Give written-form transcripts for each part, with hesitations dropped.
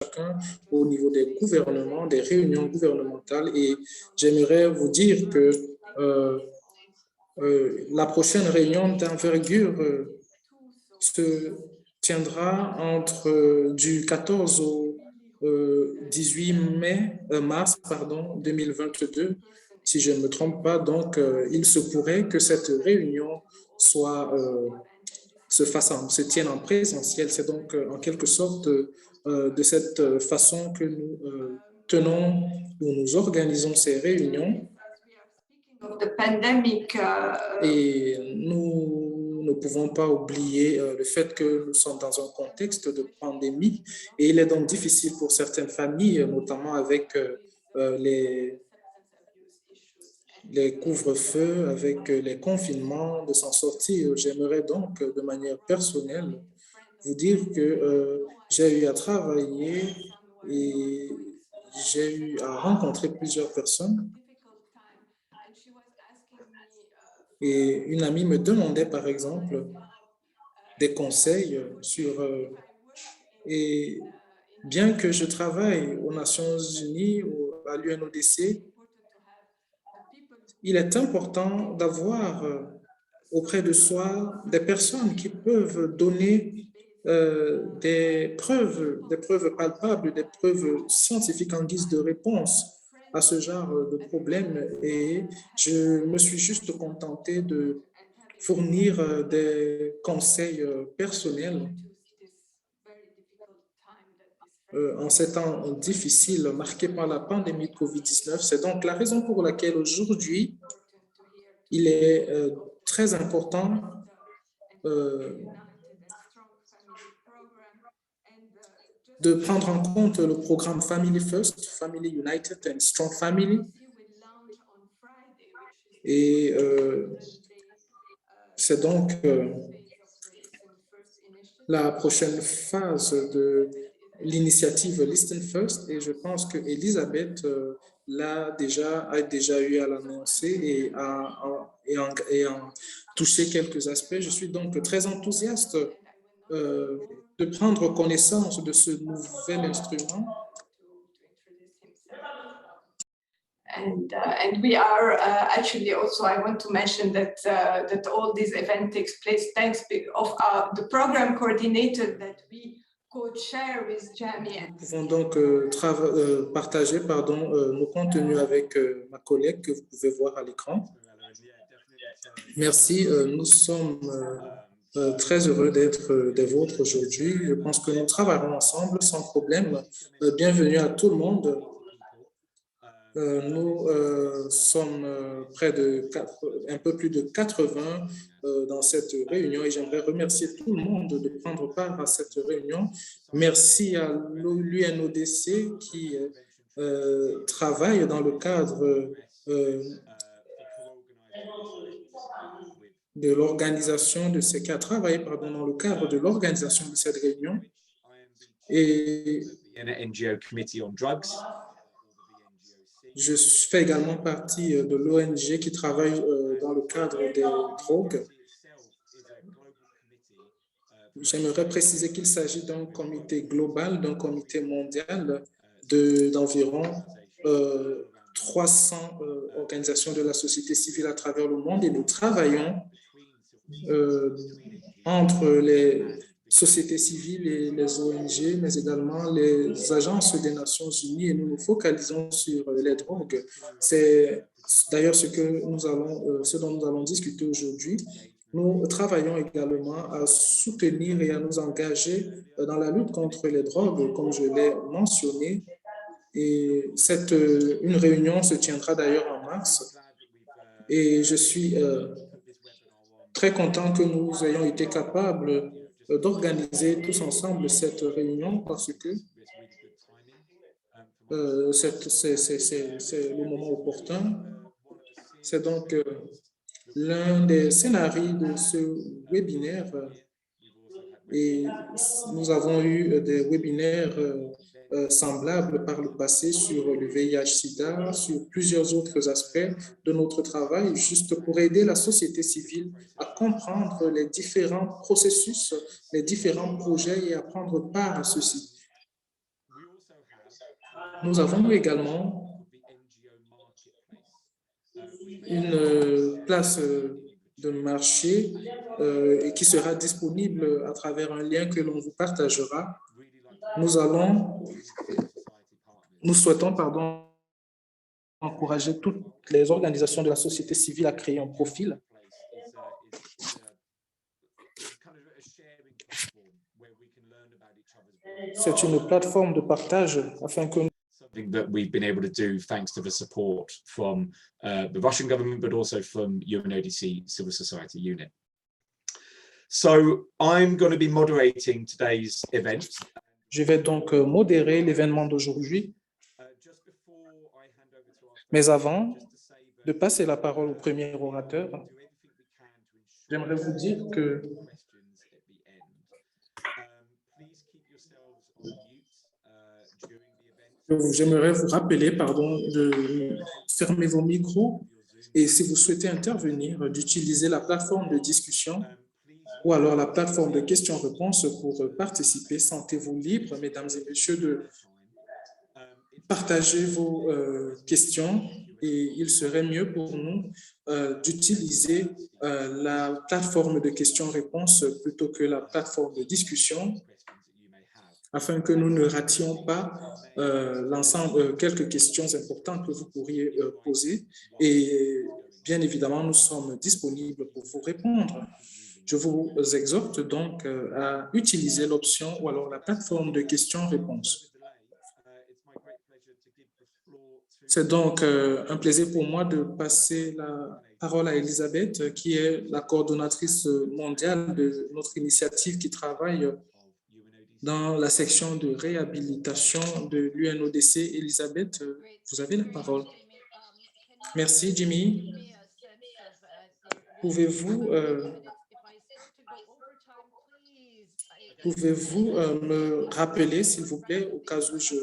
chacun au niveau des gouvernements, des réunions gouvernementales. Et j'aimerais vous dire que la prochaine réunion d'envergure se tiendra du 14 au 18 mars 2022, si je ne me trompe pas. Donc, il se pourrait que cette réunion se tienne en présentiel. C'est donc en quelque sorte de cette façon que nous tenons ou nous organisons ces réunions. Et nous ne pouvons pas oublier le fait que nous sommes dans un contexte de pandémie et il est donc difficile pour certaines familles, notamment avec les couvre-feux, avec les confinements, de s'en sortir. J'aimerais donc, de manière personnelle, vous dire que j'ai eu à travailler et j'ai eu à rencontrer plusieurs personnes. Et une amie me demandait, par exemple, des conseils et bien que je travaille aux Nations Unies ou à l'UNODC, il est important d'avoir auprès de soi des personnes qui peuvent donner des preuves palpables, des preuves scientifiques en guise de réponse à ce genre de problème. Et je me suis juste contenté de fournir des conseils personnels en ces temps difficiles marqués par la pandémie de COVID-19. C'est donc la raison pour laquelle aujourd'hui, il est très important de prendre en compte le programme Family First, Family United and Strong Family. Et c'est donc la prochaine phase de l'initiative Listen First et je pense que Elisabeth a déjà eu à l'annoncer et en toucher quelques aspects. Je suis donc très enthousiaste de prendre connaissance de ce nouvel instrument. And we are actually also, I want to mention that all this event takes place thanks of the program coordinator that we co-share with Jamie. Nous pouvons donc partager nos contenus avec ma collègue que vous pouvez voir à l'écran. Merci, nous sommes très heureux d'être des vôtres aujourd'hui. Je pense que nous travaillerons ensemble sans problème. Bienvenue à tout le monde. Nous sommes un peu plus de 80 dans cette réunion et j'aimerais remercier tout le monde de prendre part à cette réunion. Merci à l'UNODC qui travaille dans le cadre de l'organisation de ces cas, travaillé dans le cadre de l'organisation de cette réunion. Et je fais également partie de l'ONG qui travaille dans le cadre des drogues. J'aimerais préciser qu'il s'agit d'un comité global, d'un comité mondial d'environ 300 organisations de la société civile à travers le monde et nous travaillons entre les sociétés civiles et les ONG, mais également les agences des Nations Unies et nous nous focalisons sur les drogues. C'est d'ailleurs ce dont nous allons discuter aujourd'hui. Nous travaillons également à soutenir et à nous engager dans la lutte contre les drogues, comme je l'ai mentionné. Et une réunion se tiendra d'ailleurs en mars. Et je suis très content que nous ayons été capables d'organiser tous ensemble cette réunion parce que c'est le moment opportun. C'est donc l'un des scénarios de ce webinaire et nous avons eu des webinaires semblables par le passé sur le VIH-Sida, sur plusieurs autres aspects de notre travail, juste pour aider la société civile à comprendre les différents processus, les différents projets et à prendre part à ceci. Nous avons également une place de marché et qui sera disponible à travers un lien que l'on vous partagera. Nous souhaitons, encourager toutes les organisations de la société civile à créer un profil. C'est une plateforme de partage afin que that we've been able to do thanks to the support from the Russian government, but also from UNODC Civil Society Unit. So I'm going to be moderating today's event. Je vais donc modérer l'événement d'aujourd'hui. Mais avant de passer la parole au premier orateur, j'aimerais vous dire que j'aimerais vous rappeler, de fermer vos micros et si vous souhaitez intervenir, d'utiliser la plateforme de discussion ou alors la plateforme de questions-réponses pour participer. Sentez-vous libre, mesdames et messieurs, de partager vos questions et il serait mieux pour nous d'utiliser la plateforme de questions-réponses plutôt que la plateforme de discussion afin que nous ne rations pas l'ensemble, quelques questions importantes que vous pourriez poser. Et bien évidemment, nous sommes disponibles pour vous répondre. Je vous exhorte donc à utiliser l'option ou alors la plateforme de questions-réponses. C'est donc un plaisir pour moi de passer la parole à Elisabeth, qui est la coordonnatrice mondiale de notre initiative qui travaille dans la section de réhabilitation de l'UNODC. Elisabeth, vous avez la parole. Merci, Jimmy. Pouvez-vous me rappeler, s'il vous plaît, au cas où je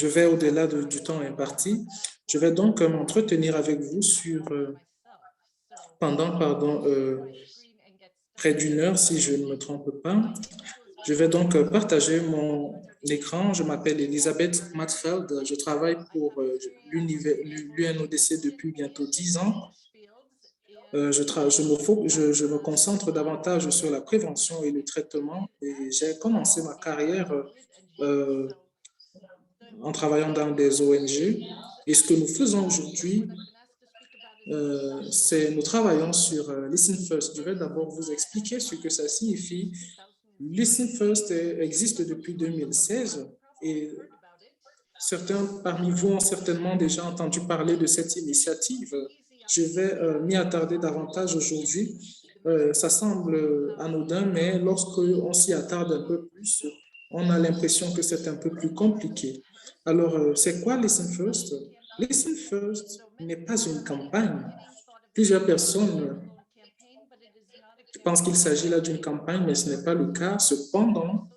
vais au-delà du temps imparti. Je vais donc m'entretenir avec vous pendant près d'une heure, si je ne me trompe pas. Je vais donc partager mon écran. Je m'appelle Elisabeth Mattfeld. Je travaille pour l'UNODC depuis bientôt 10 ans. Je me concentre davantage sur la prévention et le traitement et j'ai commencé ma carrière en travaillant dans des ONG. Et ce que nous faisons aujourd'hui, c'est nous travaillons sur Listen First. Je vais d'abord vous expliquer ce que ça signifie. Listen First existe depuis 2016 et certains parmi vous ont certainement déjà entendu parler de cette initiative. Je vais m'y attarder davantage aujourd'hui. Ça semble anodin, mais lorsqu'on s'y attarde un peu plus, on a l'impression que c'est un peu plus compliqué. Alors, c'est quoi Listen First? Listen First n'est pas une campagne. Plusieurs personnes pensent qu'il s'agit là d'une campagne, mais ce n'est pas le cas. Cependant,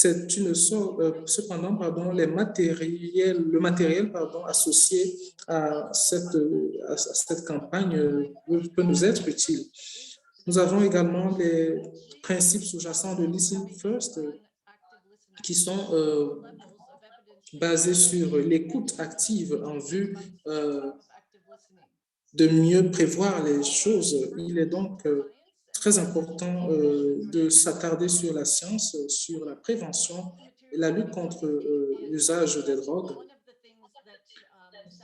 le matériel associé à cette campagne peut nous être utile. Nous avons également les principes sous-jacents de Listen First qui sont basés sur l'écoute active en vue de mieux prévoir les choses. Il est donc très important de s'attarder sur la science, sur la prévention et la lutte contre l'usage des drogues.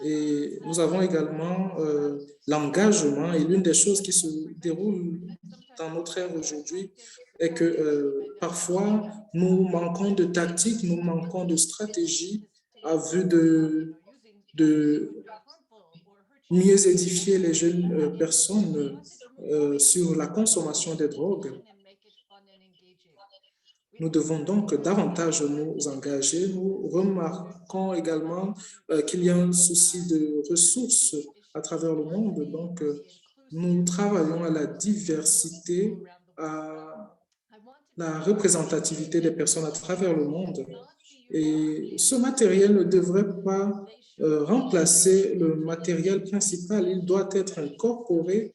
Et nous avons également l'engagement, et l'une des choses qui se déroule dans notre ère aujourd'hui est que parfois nous manquons de tactique, nous manquons de stratégie à vue de mieux édifier les jeunes personnes sur la consommation des drogues. Nous devons donc davantage nous engager. Nous remarquons également qu'il y a un souci de ressources à travers le monde. Donc, nous travaillons à la diversité, à la représentativité des personnes à travers le monde. Et ce matériel ne devrait pas remplacer le matériel principal. Il doit être incorporé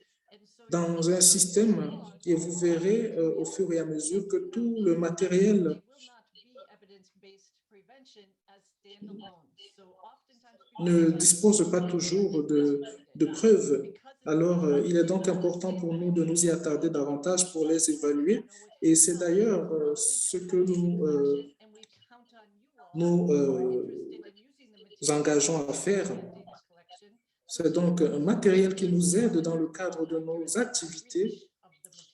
dans un système et vous verrez au fur et à mesure que tout le matériel ne disposent pas toujours de preuves. Alors, il est donc important pour nous de nous y attarder davantage pour les évaluer. Et c'est d'ailleurs ce que nous engageons à faire. C'est donc un matériel qui nous aide dans le cadre de nos activités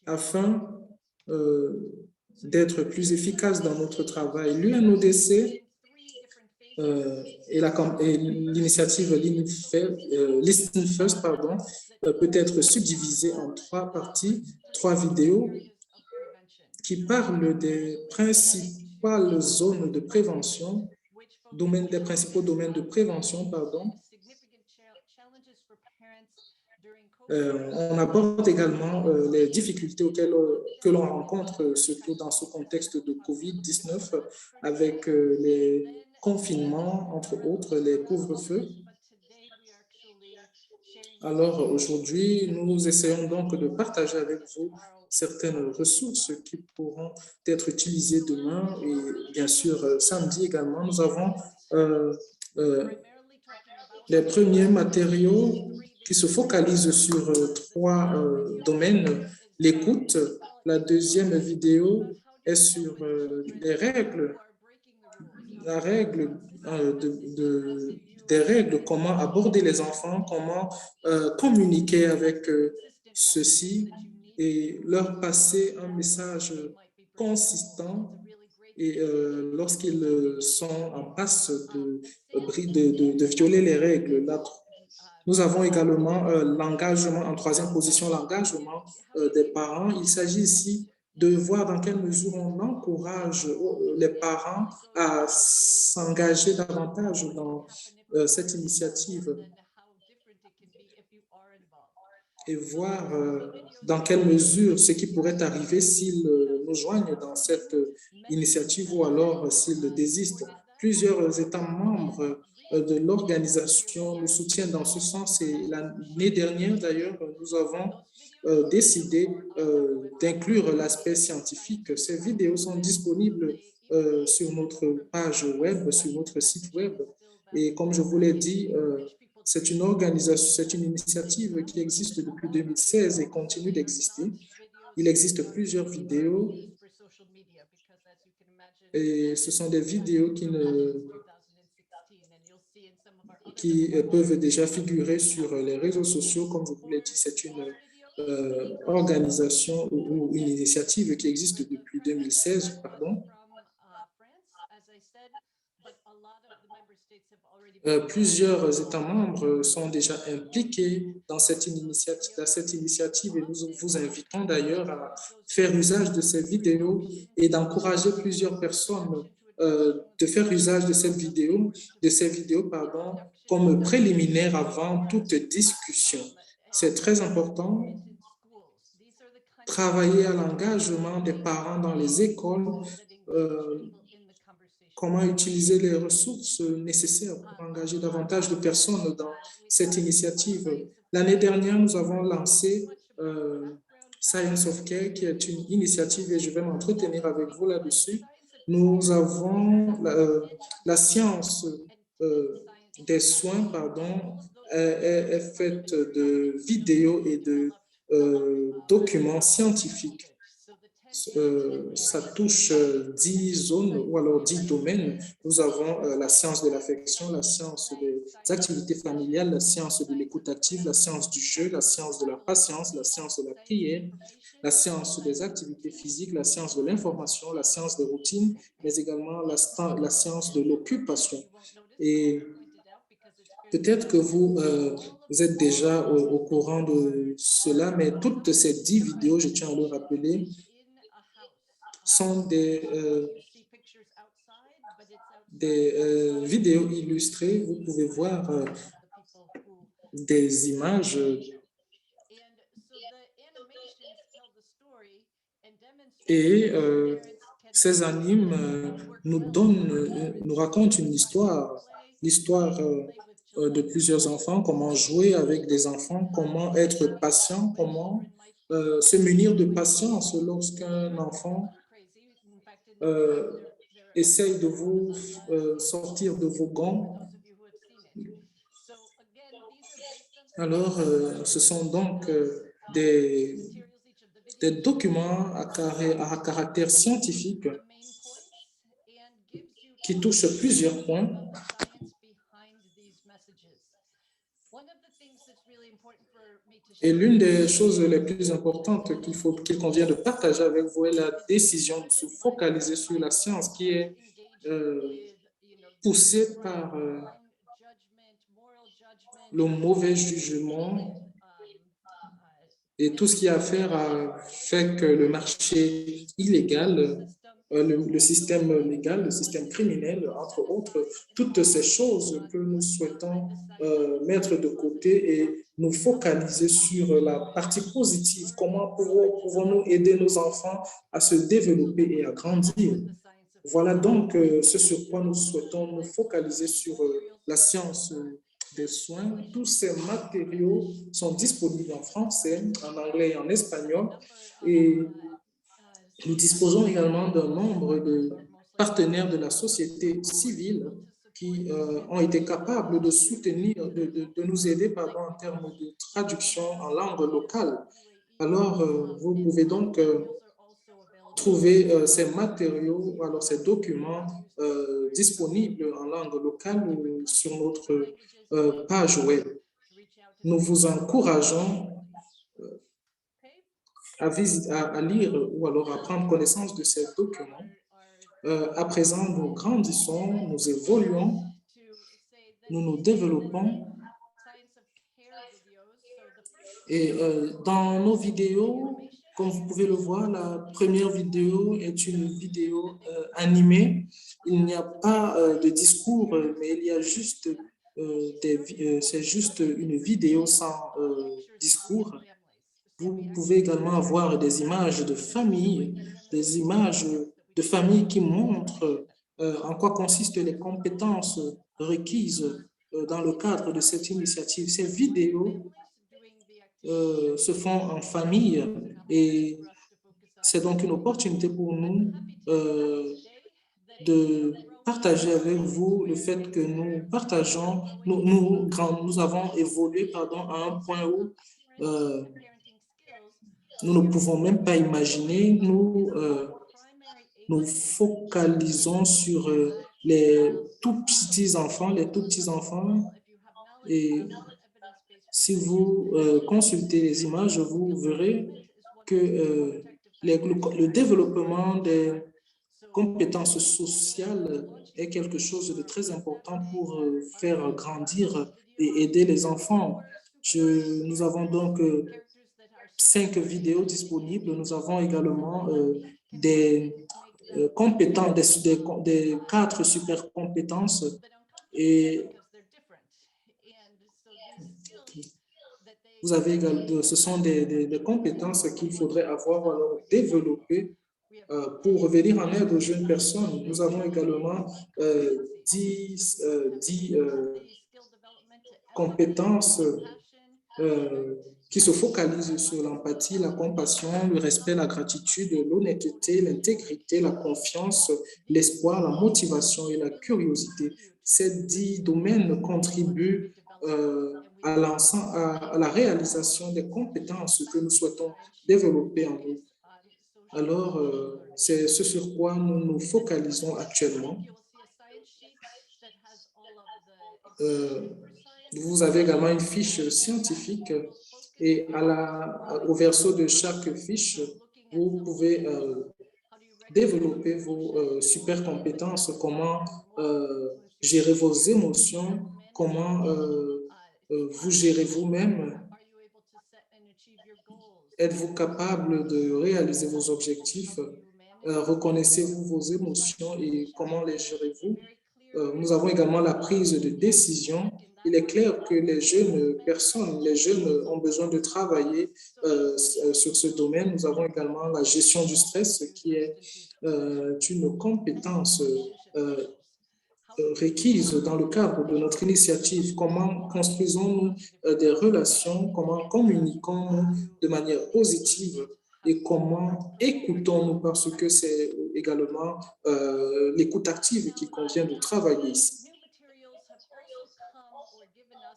afin d'être plus efficace dans notre travail. L'UNODC et l'initiative Listen First peut être subdivisée en 3 parties, 3 vidéos qui parlent des principales zones de prévention, des principaux domaines de prévention, on aborde également les difficultés que l'on rencontre, surtout dans ce contexte de COVID-19, avec les confinements, entre autres, les couvre-feux. Alors, aujourd'hui, nous essayons donc de partager avec vous certaines ressources qui pourront être utilisées demain et bien sûr samedi également. Nous avons les premiers matériaux qui se focalisent sur 3 domaines. L'écoute, la deuxième vidéo est sur les règles, des règles, comment aborder les enfants, comment communiquer avec ceux-ci et leur passer un message consistant et lorsqu'ils sont en passe de violer les règles. Nous avons également l'engagement, en 3e position, l'engagement des parents. Il s'agit ici de voir dans quelle mesure on encourage les parents à s'engager davantage dans cette initiative et voir dans quelle mesure ce qui pourrait arriver s'ils nous joignent dans cette initiative ou alors s'ils désistent. Plusieurs États membres de l'organisation nous soutiennent dans ce sens et l'année dernière, d'ailleurs, nous avons décidé d'inclure l'aspect scientifique. Ces vidéos sont disponibles sur notre page web, sur notre site web. Et comme je vous l'ai dit, c'est une organisation, c'est une initiative qui existe depuis 2016 et continue d'exister. Il existe plusieurs vidéos et ce sont des vidéos qui peuvent déjà figurer sur les réseaux sociaux. Comme je vous l'ai dit, c'est une organisation ou une initiative qui existe depuis 2016, Plusieurs États membres sont déjà impliqués dans cette initiative et nous vous invitons d'ailleurs à faire usage de ces vidéos et d'encourager plusieurs personnes de faire usage de ces vidéos, comme préliminaire avant toute discussion. C'est très important. Travailler à l'engagement des parents dans les écoles, comment utiliser les ressources nécessaires pour engager davantage de personnes dans cette initiative. L'année dernière, nous avons lancé Science of Care, qui est une initiative et je vais m'entretenir avec vous là-dessus. Nous avons la science des soins, est faite de vidéos et de documents scientifiques. Ça touche 10 zones ou alors 10 domaines. Nous avons la science de l'affection, la science des activités familiales, la science de l'écoute active, la science du jeu, la science de la patience, la science de la prière, la science des activités physiques, la science de l'information, la science des routines, mais également la science de l'occupation. Et peut-être que vous êtes déjà au courant de cela, mais toutes ces 10 vidéos, je tiens à le rappeler, sont des vidéos illustrées. Vous pouvez voir des images et ces animes nous racontent une histoire, l'histoire de plusieurs enfants, comment jouer avec des enfants, comment être patient, comment se munir de patience lorsqu'un enfant essaye de vous sortir de vos gonds. Alors, ce sont donc des documents à caractère scientifique qui touchent plusieurs points. Et l'une des choses les plus importantes qu'il convient de partager avec vous est la décision de se focaliser sur la science qui est poussée par le mauvais jugement et tout ce qui a à faire fait que le marché illégal, le système légal, le système criminel, entre autres, toutes ces choses que nous souhaitons mettre de côté et nous focaliser sur la partie positive. Comment pouvons-nous aider nos enfants à se développer et à grandir? Voilà donc ce sur quoi nous souhaitons nous focaliser sur la science des soins. Tous ces matériaux sont disponibles en français, en anglais et en espagnol. Et nous disposons également d'un nombre de partenaires de la société civile qui ont été capables de soutenir, de nous aider en termes de traduction en langue locale. Alors, vous pouvez donc trouver ces matériaux, alors ces documents disponibles en langue locale ou sur notre page web. Nous vous encourageons à lire ou alors à prendre connaissance de ces documents. À présent, nous grandissons, nous évoluons, nous nous développons. Et dans nos vidéos, comme vous pouvez le voir, la première vidéo est une vidéo animée. Il n'y a pas de discours, mais il y a juste c'est juste une vidéo sans discours. Vous pouvez également avoir des images de famille, des images de famille qui montrent en quoi consistent les compétences requises dans le cadre de cette initiative. Ces vidéos se font en famille et c'est donc une opportunité pour nous de partager avec vous le fait que nous partageons, nous avons évolué à un point où nous ne pouvons même pas imaginer. Nous focalisons sur les tout petits enfants, et si vous consultez les images, vous verrez que le développement des compétences sociales est quelque chose de très important pour faire grandir et aider les enfants. Nous avons donc 5 vidéos disponibles. Nous avons également des compétences, des 4 super compétences et vous avez également, ce sont des compétences qu'il faudrait avoir alors développées pour venir en aide aux jeunes personnes. Nous avons également 10 compétences qui se focalisent sur l'empathie, la compassion, le respect, la gratitude, l'honnêteté, l'intégrité, la confiance, l'espoir, la motivation et la curiosité. Ces 10 domaines contribuent à la réalisation des compétences que nous souhaitons développer en nous. Alors, c'est ce sur quoi nous nous focalisons actuellement. Vous avez également une fiche scientifique et au verso de chaque fiche, vous pouvez développer vos super compétences, comment gérer vos émotions, comment vous gérez vous-même. Êtes-vous capable de réaliser vos objectifs? Reconnaissez-vous vos émotions et comment les gérez-vous? Nous avons également la prise de décision. Il est clair que les jeunes ont besoin de travailler sur ce domaine. Nous avons également la gestion du stress qui est une compétence requises dans le cadre de notre initiative. Comment construisons-nous des relations, comment communiquons-nous de manière positive et comment écoutons-nous, parce que c'est également l'écoute active qu'il convient de travailler ici.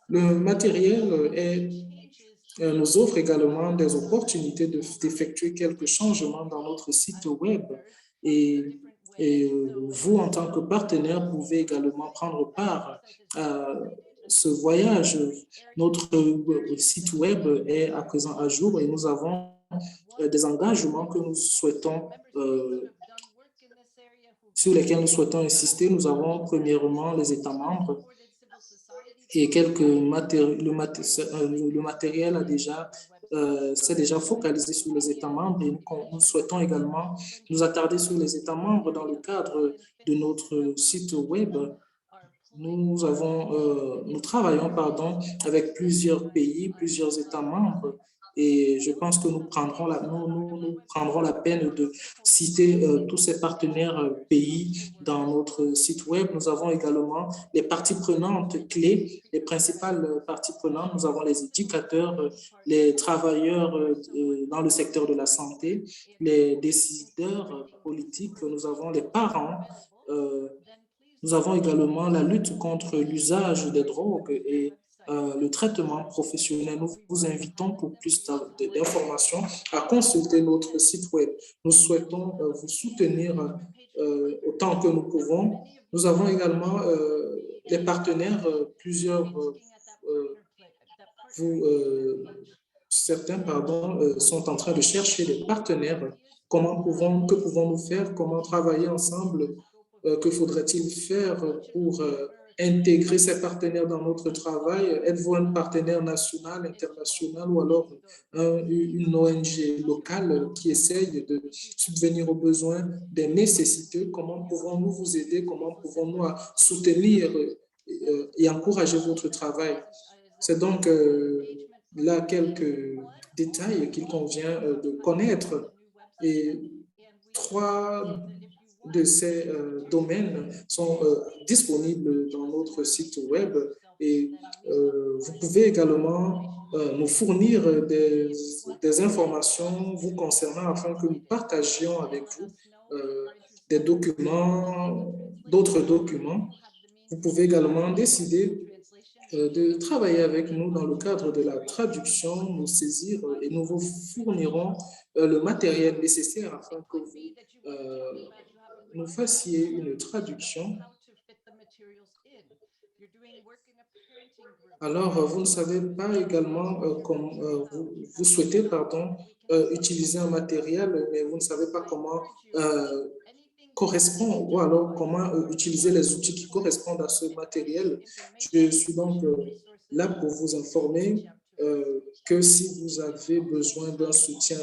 Le matériel nous offre également des opportunités d'effectuer quelques changements dans notre site web et vous, en tant que partenaire, pouvez également prendre part à ce voyage. Notre site web est à présent à jour et nous avons des engagements que nous souhaitons, sur lesquels nous souhaitons insister. Nous avons premièrement les États membres et le matériel s'est déjà focalisé sur les États membres et nous souhaitons également nous attarder sur les États membres dans le cadre de notre site web. Nous travaillons avec plusieurs pays, plusieurs États membres, et je pense que nous prendrons la peine de citer tous ces partenaires pays dans notre site web. Nous avons également les parties prenantes clés, les principales parties prenantes. Nous avons les éducateurs, les travailleurs dans le secteur de la santé, les décideurs politiques, nous avons les parents, nous avons également la lutte contre l'usage des drogues et le traitement professionnel. Nous vous invitons pour plus d'informations à consulter notre site web. Nous souhaitons vous soutenir autant que nous pouvons. Nous avons également les partenaires, certains sont en train de chercher des partenaires. Que pouvons-nous faire? Comment travailler ensemble? Que faudrait-il faire pour intégrer ces partenaires dans notre travail? Êtes-vous un partenaire national, international ou alors une ONG locale qui essaye de subvenir aux besoins des nécessiteux? Comment pouvons-nous vous aider? Comment pouvons-nous soutenir et encourager votre travail? C'est donc là quelques détails qu'il convient de connaître. Et 3 de ces domaines sont disponibles dans notre site web et vous pouvez également nous fournir des informations vous concernant afin que nous partagions avec vous des documents, d'autres documents. Vous pouvez également décider de travailler avec nous dans le cadre de la traduction, nous saisir et nous vous fournirons le matériel nécessaire afin que vous nous fassiez une traduction. Alors, vous ne savez pas également comment vous souhaitez utiliser un matériel, mais vous ne savez pas comment correspond ou alors comment utiliser les outils qui correspondent à ce matériel. Je suis donc là pour vous informer que si vous avez besoin d'un soutien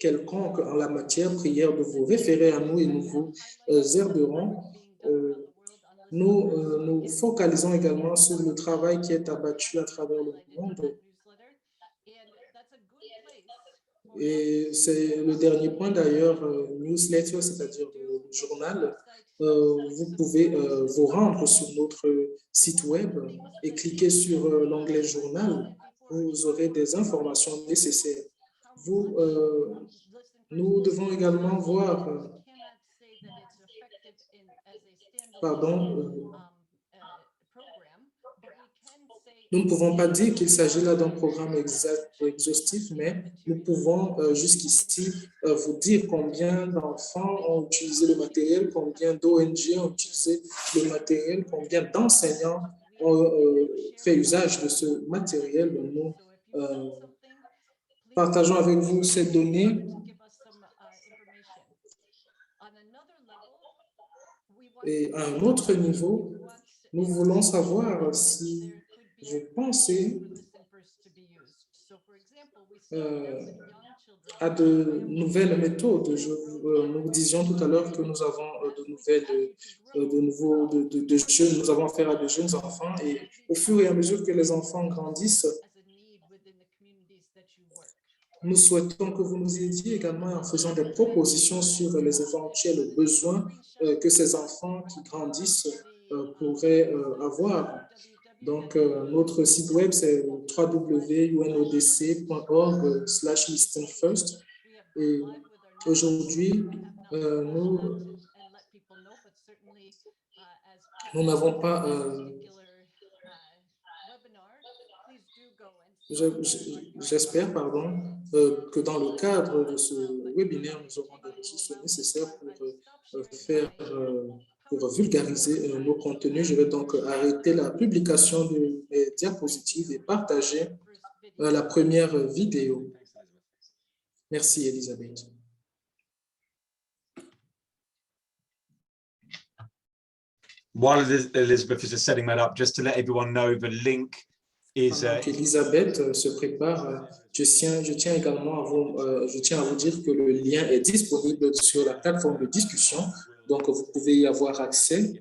quelconque en la matière, prière de vous référer à nous et nous vous aiderons. Nous nous focalisons également sur le travail qui est abattu à travers le monde. Et c'est le dernier point d'ailleurs, newsletter, c'est-à-dire le journal. Vous pouvez vous rendre sur notre site web et cliquer sur l'onglet journal. Vous aurez des informations nécessaires. Nous devons également voir, nous ne pouvons pas dire qu'il s'agit là d'un programme exhaustif, mais nous pouvons jusqu'ici vous dire combien d'enfants ont utilisé le matériel, combien d'ONG ont utilisé le matériel, combien d'enseignants ont fait usage de ce matériel. Nous partageons avec vous ces données. Et à un autre niveau, nous voulons savoir si vous pensez à de nouvelles méthodes. Nous disions tout à l'heure que nous avons de jeunes, nous avons affaire à de jeunes enfants et au fur et à mesure que les enfants grandissent, nous souhaitons que vous nous aidiez également en faisant des propositions sur les éventuels besoins que ces enfants qui grandissent pourraient avoir. Donc, notre site web, c'est www.unodc.org/listenfirst. Et aujourd'hui, nous n'avons pas... J'espère, pardon, que dans le cadre de ce webinaire, nous aurons les ressources nécessaires pour vulgariser nos contenus. Je vais donc arrêter la publication de mes diapositives et partager la première vidéo. Merci, Elisabeth. While Elizabeth is setting that up, just to let everyone know, the link is... Elisabeth se prépare. Je tiens également à vous dire que le lien est disponible sur la plateforme de discussion, donc vous pouvez y avoir accès.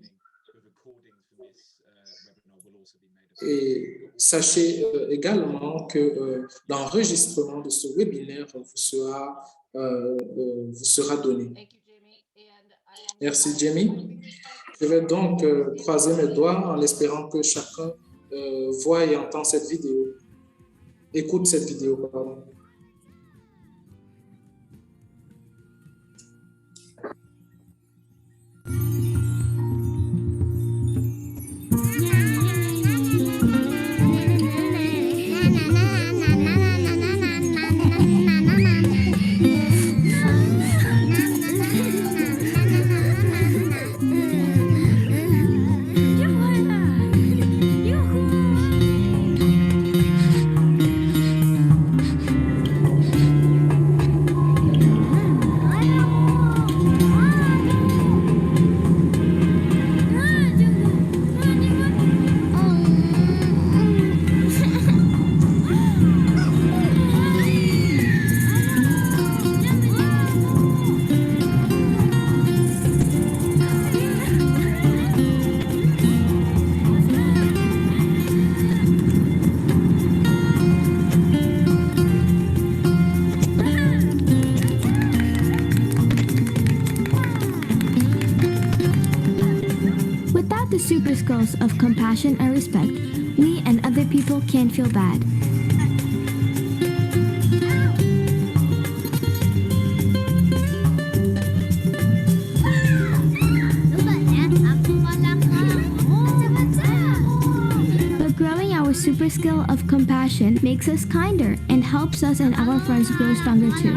Et sachez également que l'enregistrement de ce webinaire vous sera donné. Merci, Jamie. Je vais donc croiser mes doigts en espérant que chacun voit et entend cette vidéo. Écoute cette vidéo, pardon. Super skills of compassion and respect, we and other people can feel bad. But growing our super skill of compassion makes us kinder and helps us and our friends grow stronger too.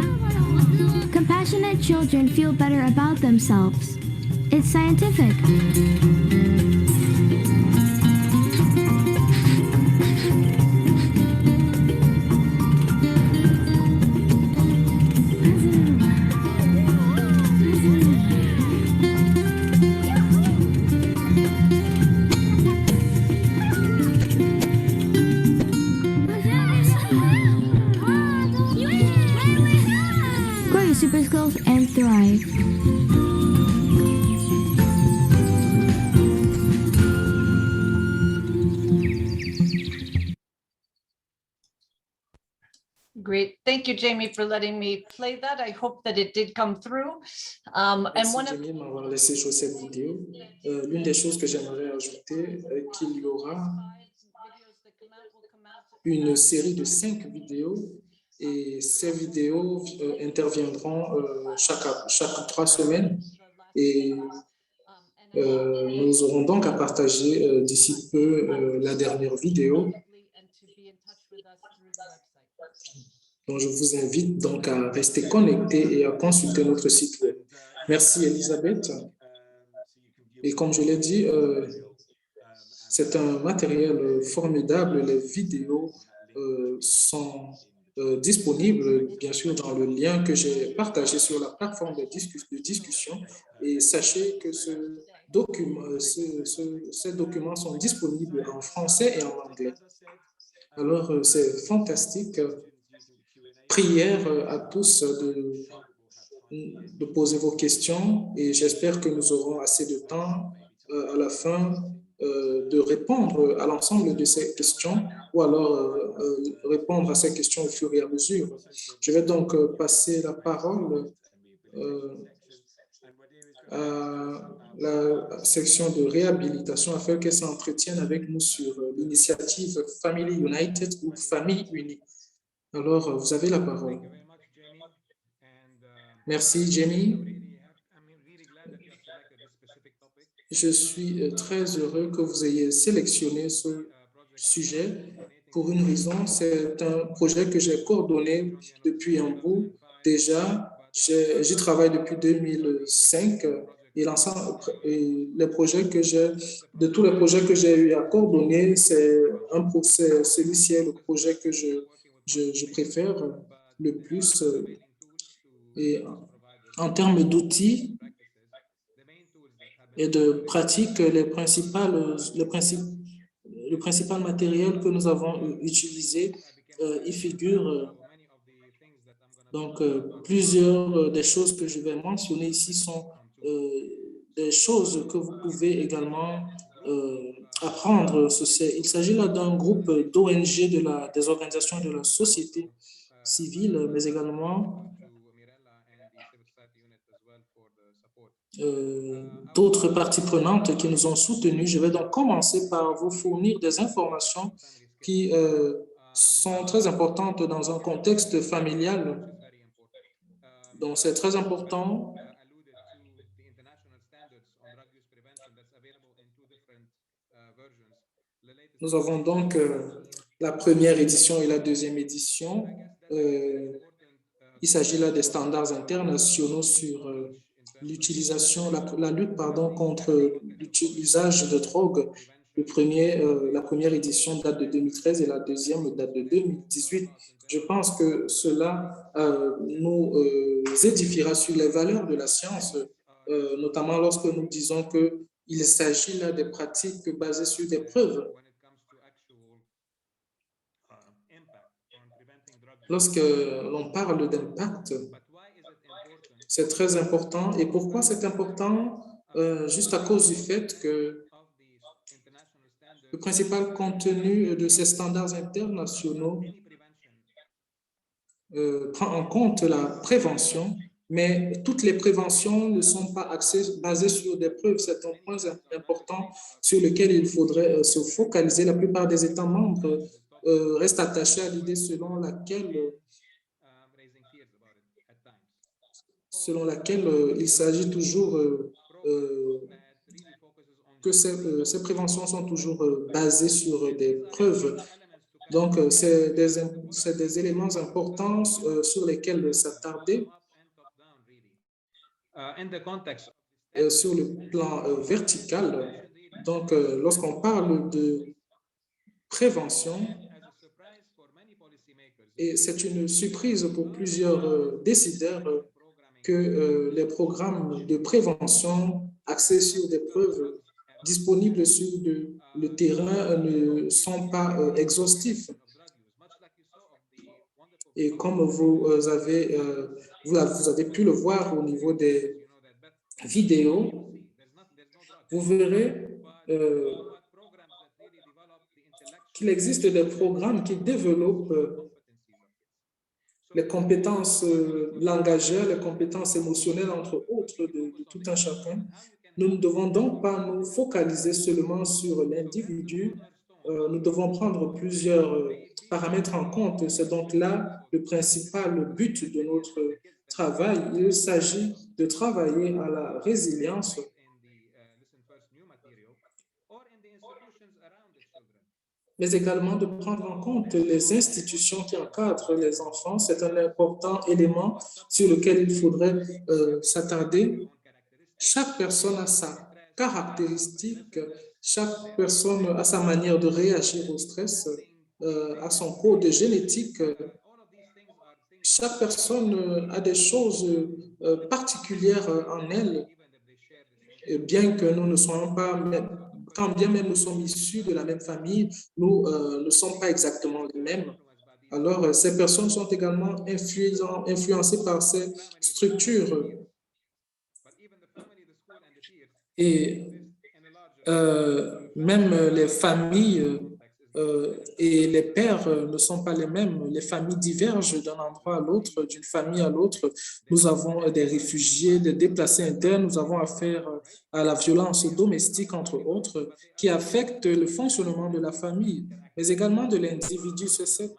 Compassionate children feel better about themselves. It's scientific. Grow your super skills and thrive. Great. Thank you, Jamie, for letting me play that. I hope that it did come through. And one of Jamie m'avoir laissé jouer cette vidéo. L'une des choses que j'aimerais ajouter est qu'il y aura une série de 5 vidéos et ces vidéos interviendront chaque 3 semaines et nous aurons donc à partager d'ici peu la dernière vidéo. Donc, je vous invite donc à rester connecté et à consulter notre site web. Merci, Elisabeth. Et comme je l'ai dit, c'est un matériel formidable. Les vidéos sont disponibles, bien sûr, dans le lien que j'ai partagé sur la plateforme de discussion. Et sachez que ces documents sont disponibles en français et en anglais. Alors, c'est fantastique. Prière à tous de poser vos questions et j'espère que nous aurons assez de temps à la fin de répondre à l'ensemble de ces questions ou alors répondre à ces questions au fur et à mesure. Je vais donc passer la parole à la section de réhabilitation afin qu'elle s'entretienne avec nous sur l'initiative Family United ou Famille Unie. Alors, vous avez la parole. Merci, Jenny. Je suis très heureux que vous ayez sélectionné ce sujet pour une raison. C'est un projet que j'ai coordonné depuis un bout. Déjà, j'y travaille depuis 2005 et l'ensemble, les projets que de tous les projets que j'ai eu à coordonner, celui-ci est le projet que je préfère le plus. Et en termes d'outils et de pratiques, le principal matériel que nous avons utilisé y figure. Donc, plusieurs des choses que je vais mentionner ici sont des choses que vous pouvez également apprendre. Il s'agit là d'un groupe d'ONG, des organisations de la société civile, mais également d'autres parties prenantes qui nous ont soutenus. Je vais donc commencer par vous fournir des informations qui sont très importantes dans un contexte familial. Donc, c'est très important. Nous avons donc la première édition et la deuxième édition. Il s'agit là des standards internationaux sur l'utilisation, la lutte contre l'usage de drogue. La première édition date de 2013 et la deuxième date de 2018. Je pense que cela nous édifiera sur les valeurs de la science, notamment lorsque nous disons qu'il s'agit là des pratiques basées sur des preuves. Lorsque l'on parle d'impact, c'est très important. Et pourquoi c'est important? Juste à cause du fait que le principal contenu de ces standards internationaux prend en compte la prévention, mais toutes les préventions ne sont pas basées sur des preuves. C'est un point important sur lequel il faudrait se focaliser. La plupart des États membres restent attachés à l'idée selon laquelle il s'agit toujours que ces préventions sont toujours basées sur des preuves. Donc, c'est des éléments importants sur lesquels s'attarder. Sur le plan vertical, donc, lorsqu'on parle de prévention, et c'est une surprise pour plusieurs décideurs que les programmes de prévention axés sur des preuves disponibles sur le terrain ne sont pas exhaustifs. Et comme vous avez pu le voir au niveau des vidéos, vous verrez qu'il existe des programmes qui développent les compétences langagières, les compétences émotionnelles, entre autres, de tout un chacun. Nous ne devons donc pas nous focaliser seulement sur l'individu. Nous devons prendre plusieurs paramètres en compte. C'est donc là le principal but de notre travail. Il s'agit de travailler à la résilience mais également de prendre en compte les institutions qui encadrent les enfants. C'est un important élément sur lequel il faudrait s'attarder. Chaque personne a sa caractéristique, chaque personne a sa manière de réagir au stress, a son code génétique. Chaque personne a des choses particulières en elle, et bien que nous ne soyons pas, quand bien même nous sommes issus de la même famille, nous ne sommes pas exactement les mêmes. Alors, ces personnes sont également influencées par ces structures. Et même les familles et les pères ne sont pas les mêmes. Les familles divergent d'un endroit à l'autre, d'une famille à l'autre. Nous avons des réfugiés, des déplacés internes. Nous avons affaire à la violence domestique, entre autres, qui affecte le fonctionnement de la famille, mais également de l'individu. C'est cette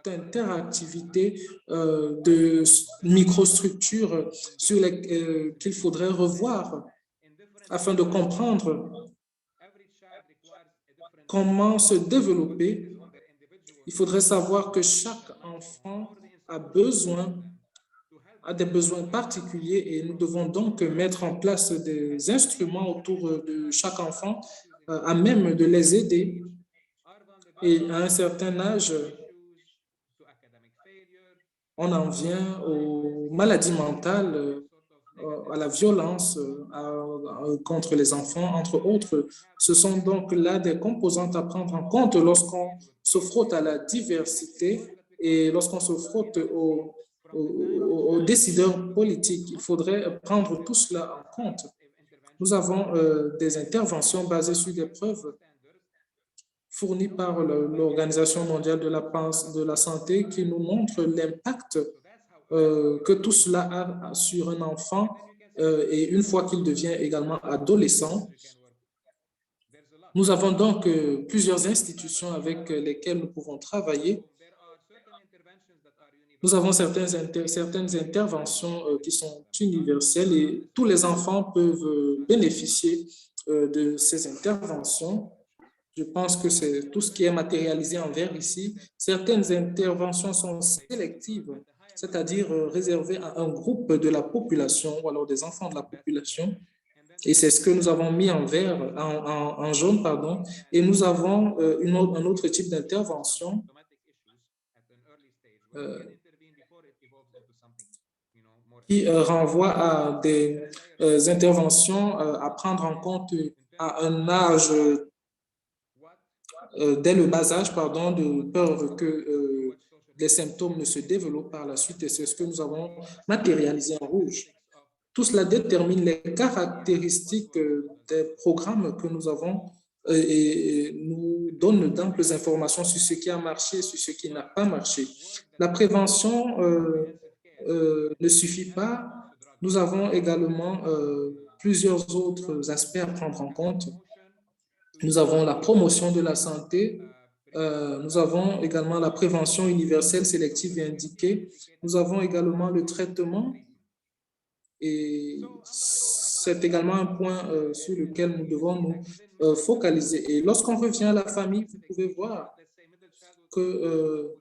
interactivité de microstructures qu'il faudrait revoir afin de comprendre comment se développer. Il faudrait savoir que chaque enfant a des besoins particuliers et nous devons donc mettre en place des instruments autour de chaque enfant à même de les aider. Et à un certain âge, on en vient aux maladies mentales, à la violence contre les enfants, entre autres. Ce sont donc là des composantes à prendre en compte lorsqu'on se frotte à la diversité et lorsqu'on se frotte aux décideurs politiques. Il faudrait prendre tout cela en compte. Nous avons des interventions basées sur des preuves fournies par l'Organisation mondiale de la santé qui nous montrent l'impact que tout cela a sur un enfant et une fois qu'il devient également adolescent. Nous avons donc plusieurs institutions avec lesquelles nous pouvons travailler. Nous avons certaines interventions qui sont universelles et tous les enfants peuvent bénéficier de ces interventions. Je pense que c'est tout ce qui est matérialisé en vert ici. Certaines interventions sont sélectives, c'est-à-dire réservées à un groupe de la population ou alors des enfants de la population. Et c'est ce que nous avons mis en vert, en jaune, pardon. Et nous avons un autre type d'intervention qui renvoie à des interventions à prendre en compte à un âge, dès le bas âge, pardon, de peur que les symptômes ne se développent par la suite. Et c'est ce que nous avons matérialisé en rouge. Tout cela détermine les caractéristiques des programmes que nous avons et nous donne d'amples informations sur ce qui a marché, sur ce qui n'a pas marché. La prévention ne suffit pas. Nous avons également plusieurs autres aspects à prendre en compte. Nous avons la promotion de la santé. Nous avons également la prévention universelle, sélective et indiquée. Nous avons également le traitement. Et c'est également un point sur lequel nous devons nous focaliser. Et lorsqu'on revient à la famille, vous pouvez voir que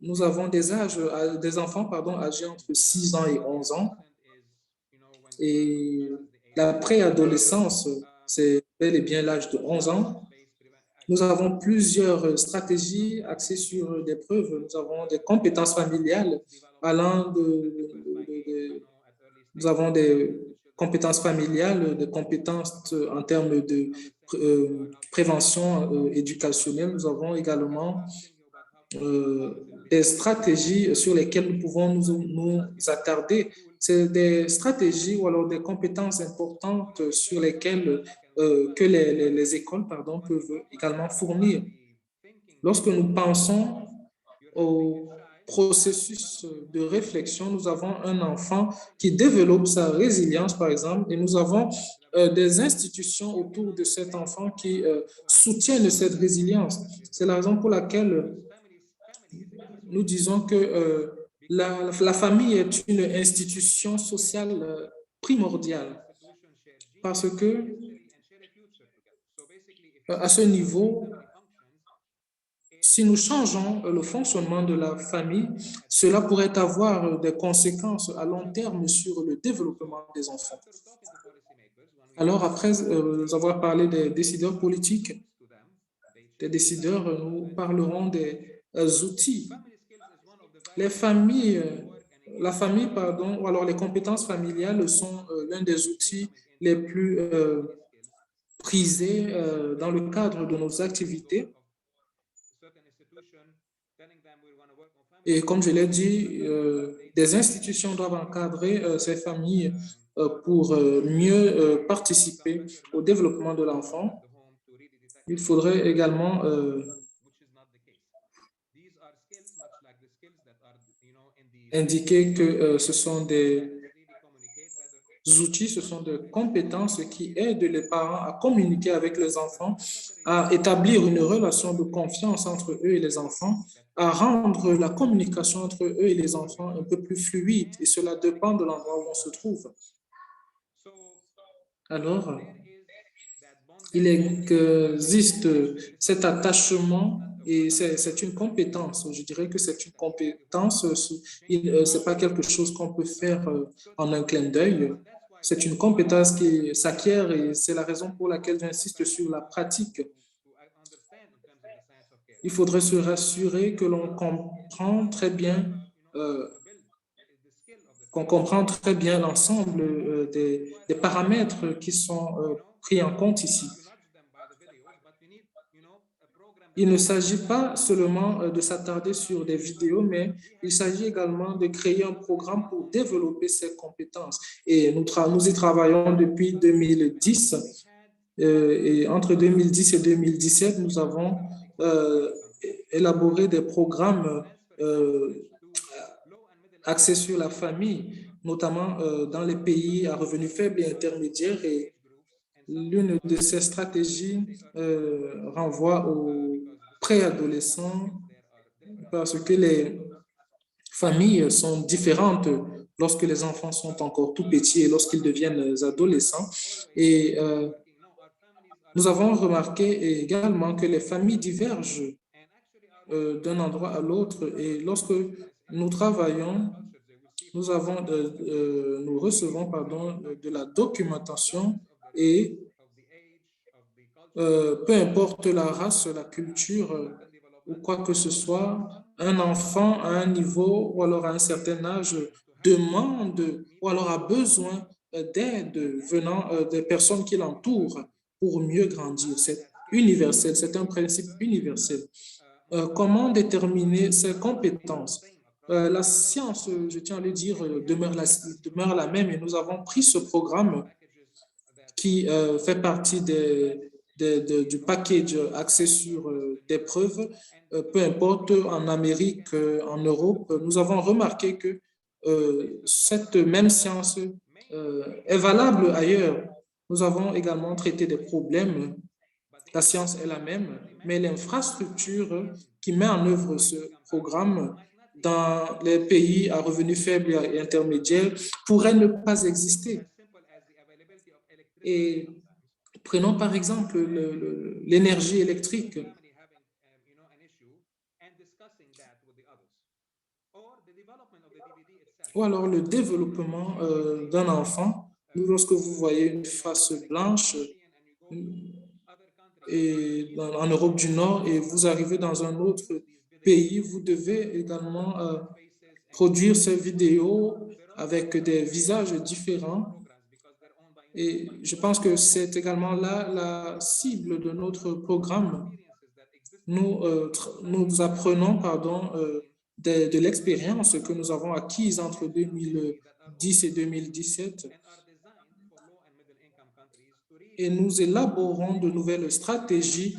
nous avons des enfants âgés entre 6 ans et 11 ans. Et la préadolescence, c'est bel et bien l'âge de 11 ans. Nous avons plusieurs stratégies axées sur des preuves. Nous avons des compétences familiales allant nous avons des compétences familiales, des compétences en termes de prévention éducationnelle. Nous avons également des stratégies sur lesquelles nous pouvons nous attarder. C'est des stratégies ou alors des compétences importantes sur lesquelles que les écoles peuvent également fournir. Lorsque nous pensons au processus de réflexion, nous avons un enfant qui développe sa résilience, par exemple, et nous avons des institutions autour de cet enfant qui soutiennent cette résilience. C'est la raison pour laquelle nous disons que la famille est une institution sociale primordiale parce que à ce niveau, si nous changeons le fonctionnement de la famille, cela pourrait avoir des conséquences à long terme sur le développement des enfants. Alors, après avoir parlé des décideurs politiques, nous parlerons des outils. La famille, ou alors les compétences familiales sont l'un des outils les plus prisés dans le cadre de nos activités. Et comme je l'ai dit, des institutions doivent encadrer ces familles pour mieux participer au développement de l'enfant. Il faudrait également indiquer que ce sont des outils, ce sont des compétences qui aident les parents à communiquer avec les enfants, à établir une relation de confiance entre eux et les enfants, à rendre la communication entre eux et les enfants un peu plus fluide. Et cela dépend de l'endroit où on se trouve. Alors, il existe cet attachement et c'est une compétence. Je dirais que c'est une compétence. Ce n'est pas quelque chose qu'on peut faire en un clin d'œil. C'est une compétence qui s'acquiert et c'est la raison pour laquelle j'insiste sur la pratique. Il faudrait se rassurer que l'on comprend très bien l'ensemble des paramètres qui sont pris en compte ici. Il ne s'agit pas seulement de s'attarder sur des vidéos, mais il s'agit également de créer un programme pour développer ces compétences. Et nous y travaillons depuis 2010. Et entre 2010 et 2017, nous avons élaboré des programmes axés sur la famille, notamment dans les pays à revenus faibles et intermédiaires. Et l'une de ces stratégies renvoie aux préadolescents parce que les familles sont différentes lorsque les enfants sont encore tout petits et lorsqu'ils deviennent adolescents. Et nous avons remarqué également que les familles divergent d'un endroit à l'autre et lorsque nous travaillons, nous recevons de la documentation et peu importe la race, la culture ou quoi que ce soit, un enfant à un niveau ou alors à un certain âge demande ou alors a besoin d'aide venant des personnes qui l'entourent pour mieux grandir. C'est universel, c'est un principe universel. Comment déterminer ses compétences? La science, je tiens à le dire, demeure la même et nous avons pris ce programme qui fait partie du package axé sur des preuves, peu importe en Amérique, en Europe. Nous avons remarqué que cette même science est valable ailleurs. Nous avons également traité des problèmes. La science est la même, mais l'infrastructure qui met en œuvre ce programme dans les pays à revenus faibles et intermédiaires pourrait ne pas exister. Et prenons par exemple l'énergie électrique. Ou alors le développement d'un enfant. Lorsque vous voyez une face blanche en Europe du Nord et vous arrivez dans un autre pays, vous devez également produire ces vidéos avec des visages différents. Et je pense que c'est également là la cible de notre programme. Nous apprenons de l'expérience que nous avons acquise entre 2010 et 2017 et nous élaborons de nouvelles stratégies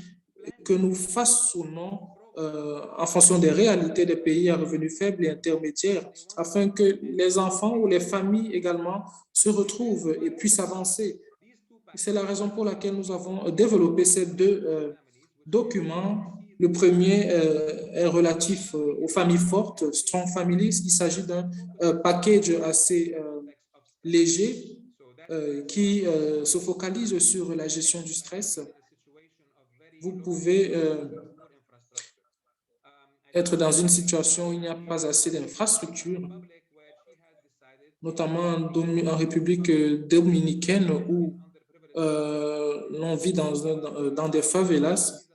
que nous façonnons en fonction des réalités des pays à revenus faibles et intermédiaires afin que les enfants ou les familles également se retrouvent et puissent avancer. C'est la raison pour laquelle nous avons développé ces deux documents. Le premier est relatif aux familles fortes, Strong Families. Il s'agit d'un package assez léger qui se focalise sur la gestion du stress. Vous pouvez être dans une situation où il n'y a pas assez d'infrastructures, notamment en République dominicaine où l'on vit dans des favelas.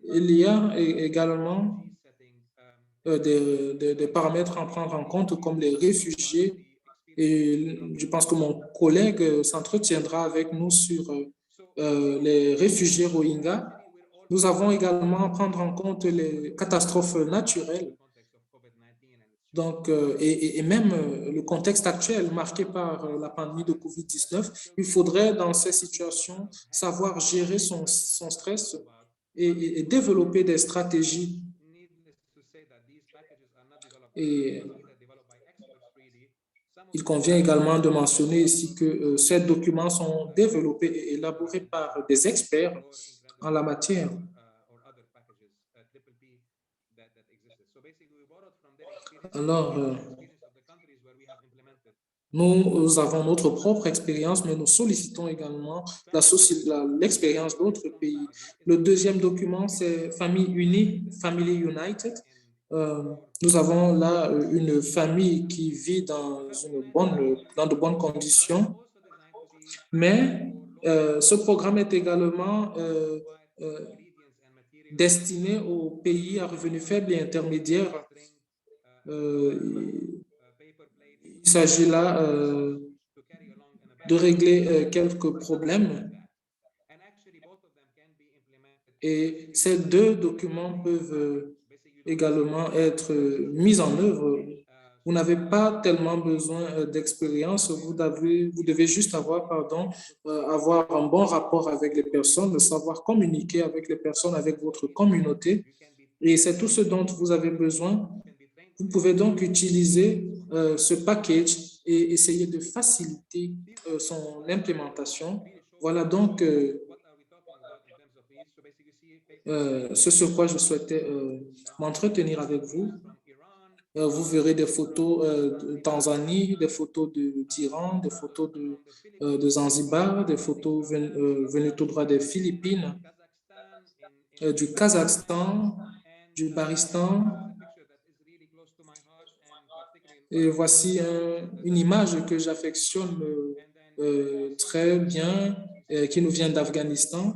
Il y a également des paramètres à prendre en compte comme les réfugiés et je pense que mon collègue s'entretiendra avec nous sur les réfugiés Rohingyas. Nous avons également à prendre en compte les catastrophes naturelles. Donc, et même le contexte actuel marqué par la pandémie de COVID-19, il faudrait dans ces situations savoir gérer son stress et développer des stratégies. Et Il convient également de mentionner ici que ces documents sont développés et élaborés par des experts en la matière. Alors, nous avons notre propre expérience, mais nous sollicitons également l'expérience d'autres pays. Le deuxième document, c'est Family United. Nous avons là une famille qui vit dans de bonnes conditions, mais ce programme est également destiné aux pays à revenus faibles et intermédiaires. Il s'agit là de régler quelques problèmes. Et ces deux documents peuvent également être mis en œuvre. Vous n'avez pas tellement besoin d'expérience, vous devez juste avoir un bon rapport avec les personnes, savoir communiquer avec les personnes, avec votre communauté. Et c'est tout ce dont vous avez besoin. Vous pouvez donc utiliser ce package et essayer de faciliter son implémentation. Voilà donc ce sur quoi je souhaitais m'entretenir avec vous. Vous verrez des photos de Tanzanie, des photos d'Iran, des photos de Zanzibar, des photos venues tout droit des Philippines, du Kazakhstan, du Baristan. Et voici une image que j'affectionne très bien, qui nous vient d'Afghanistan.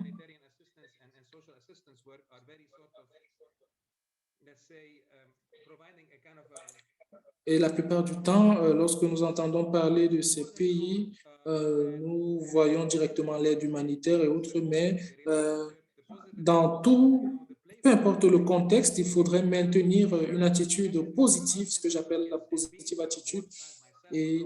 Et la plupart du temps, lorsque nous entendons parler de ces pays, nous voyons directement l'aide humanitaire et autres, mais dans tout, peu importe le contexte, il faudrait maintenir une attitude positive, ce que j'appelle la positive attitude. Et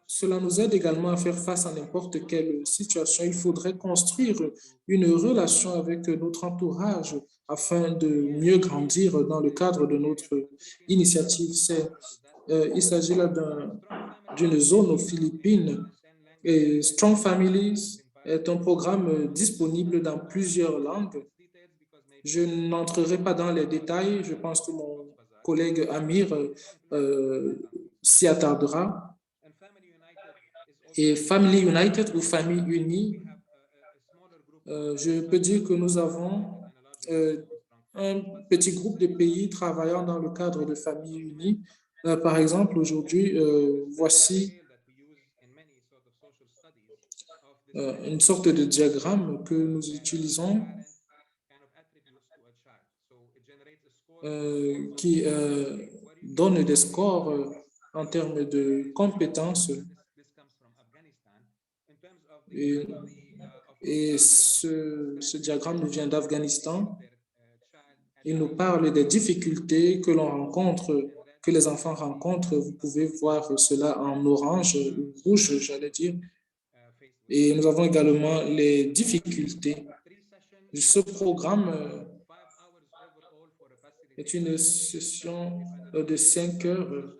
cela nous aide également à faire face à n'importe quelle situation. Il faudrait construire une relation avec notre entourage afin de mieux grandir dans le cadre de notre initiative. Il s'agit là d'une zone aux Philippines. Et Strong Families est un programme disponible dans plusieurs langues. Je n'entrerai pas dans les détails. Je pense que mon collègue Amir s'y attardera. Et Family United ou Famille Unie, je peux dire que nous avons un petit groupe de pays travaillant dans le cadre de Famille Unie. Par exemple, aujourd'hui, voici une sorte de diagramme que nous utilisons qui donne des scores en termes de compétences. Et ce diagramme nous vient d'Afghanistan. Il nous parle des difficultés que l'on rencontre, que les enfants rencontrent. Vous pouvez voir cela en orange ou rouge, j'allais dire. Et nous avons également les difficultés. Ce programme est une session de 5 heures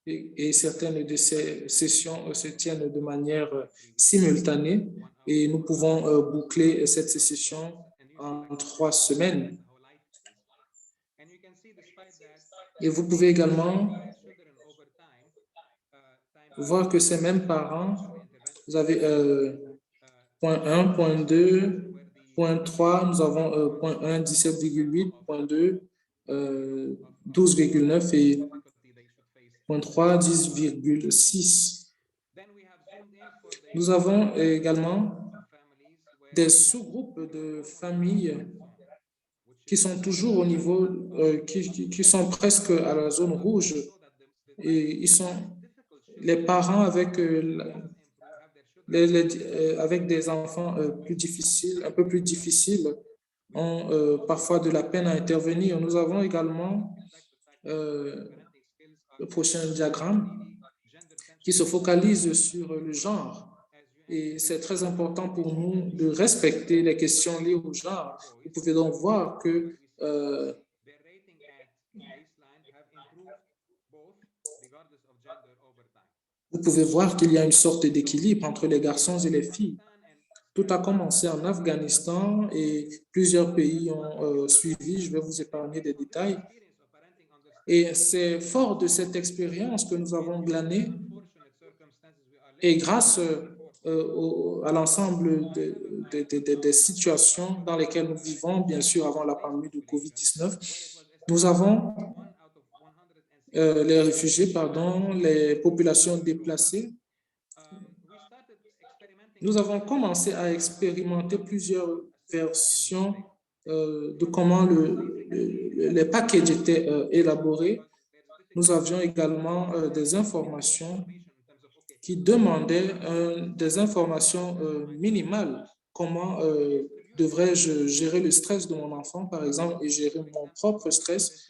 et certaines de ces sessions se tiennent de manière simultanée et nous pouvons boucler cette session en 3 semaines. Et vous pouvez également voir que ces mêmes parents, vous avez point 1, point 2, point 3, nous avons point 1, 17,8, point 2, 12,9 et point 3, 10,6. Nous avons également des sous-groupes de familles qui sont toujours au niveau, qui sont presque à la zone rouge. Et ils sont les parents avec des enfants plus difficiles, un peu plus difficiles, ont parfois de la peine à intervenir. Nous avons également le prochain diagramme qui se focalise sur le genre. Et c'est très important pour nous de respecter les questions liées au genre. Vous pouvez donc voir que vous pouvez voir qu'il y a une sorte d'équilibre entre les garçons et les filles. Tout a commencé en Afghanistan et plusieurs pays ont suivi. Je vais vous épargner des détails. Et c'est fort de cette expérience que nous avons glanée et grâce à l'ensemble des situations dans lesquelles nous vivons, bien sûr, avant la pandémie de COVID-19, nous avons les réfugiés, pardon, les populations déplacées. Nous avons commencé à expérimenter plusieurs versions de comment les packages étaient élaborés. Nous avions également des informations qui demandaient des informations minimales. Comment devrais-je gérer le stress de mon enfant, par exemple, et gérer mon propre stress?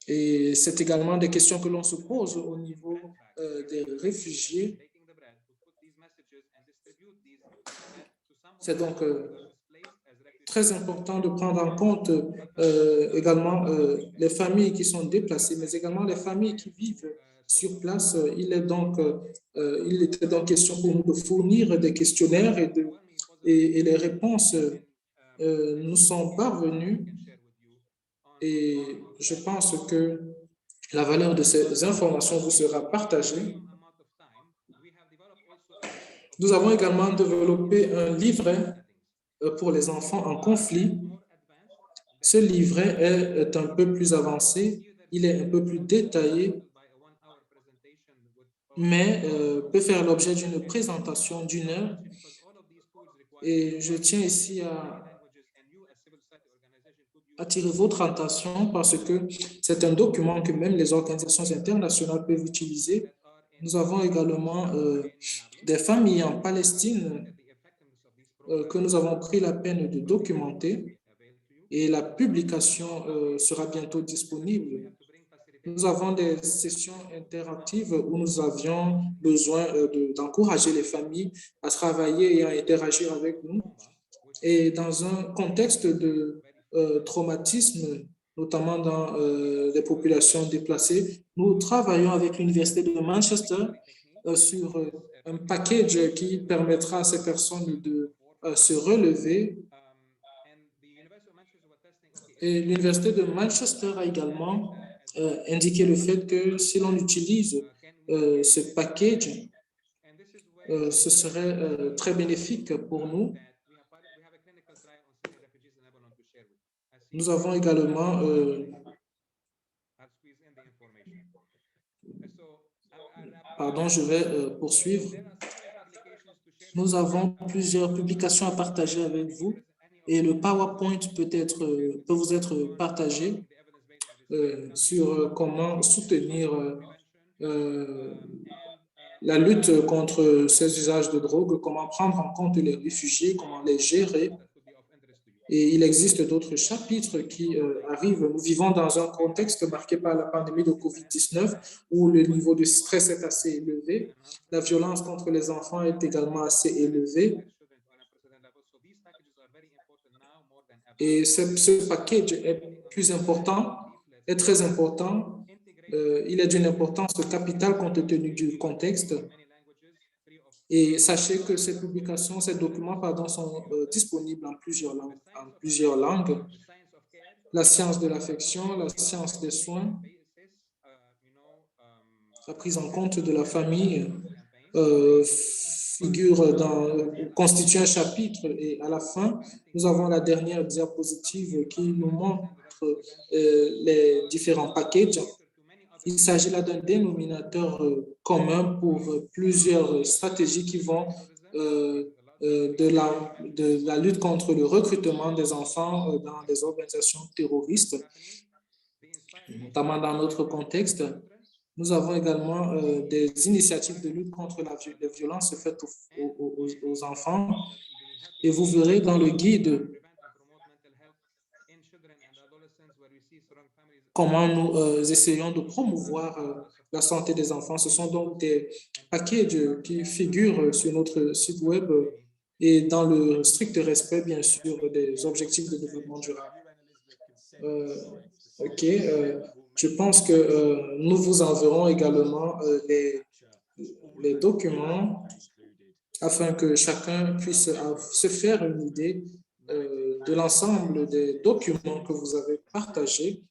Et c'est également des questions que l'on se pose au niveau des réfugiés. C'est donc très important de prendre en compte également les familles qui sont déplacées, mais également les familles qui vivent sur place. Il était donc question pour nous de fournir des questionnaires et les réponses nous sont parvenues. Et je pense que la valeur de ces informations vous sera partagée. Nous avons également développé un livret pour les enfants en conflit. Ce livret est un peu plus avancé, il est un peu plus détaillé, mais peut faire l'objet d'une présentation d'une heure. Et je tiens ici à attirer votre attention parce que c'est un document que même les organisations internationales peuvent utiliser. Nous avons également des familles en Palestine que nous avons pris la peine de documenter et la publication sera bientôt disponible. Nous avons des sessions interactives où nous avions besoin d'encourager les familles à travailler et à interagir avec nous. Et dans un contexte de traumatisme, notamment dans les populations déplacées, nous travaillons avec l'Université de Manchester sur un package qui permettra à ces personnes de se relever. Et l'Université de Manchester a également indiqué le fait que si l'on utilise ce package, ce serait très bénéfique pour nous. Nous avons également pardon, je vais poursuivre. Nous avons plusieurs publications à partager avec vous et le PowerPoint peut vous être partagé sur comment soutenir la lutte contre ces usages de drogue, comment prendre en compte les réfugiés, comment les gérer. Et il existe d'autres chapitres qui arrivent. Nous vivons dans un contexte marqué par la pandémie de COVID-19 où le niveau de stress est assez élevé. La violence contre les enfants est également assez élevée. Et ce package est plus important, est très important. Il est d'une importance capitale compte tenu du contexte. Et sachez que ces publications, ces documents, pardon, sont disponibles en plusieurs langues. La science de l'affection, la science des soins, la prise en compte de la famille constitue un chapitre. Et à la fin, nous avons la dernière diapositive qui nous montre les différents packages. Il s'agit là d'un dénominateur commun pour plusieurs stratégies qui vont de la lutte contre le recrutement des enfants dans les organisations terroristes, notamment dans notre contexte. Nous avons également des initiatives de lutte contre les violences faites aux enfants. Et vous verrez dans le guide comment nous essayons de promouvoir la santé des enfants. Ce sont donc des packages qui figurent sur notre site web et dans le strict respect, bien sûr, des objectifs de développement durable. OK. Je pense que nous vous enverrons également les documents afin que chacun puisse se faire une idée de l'ensemble des documents que vous avez partagés.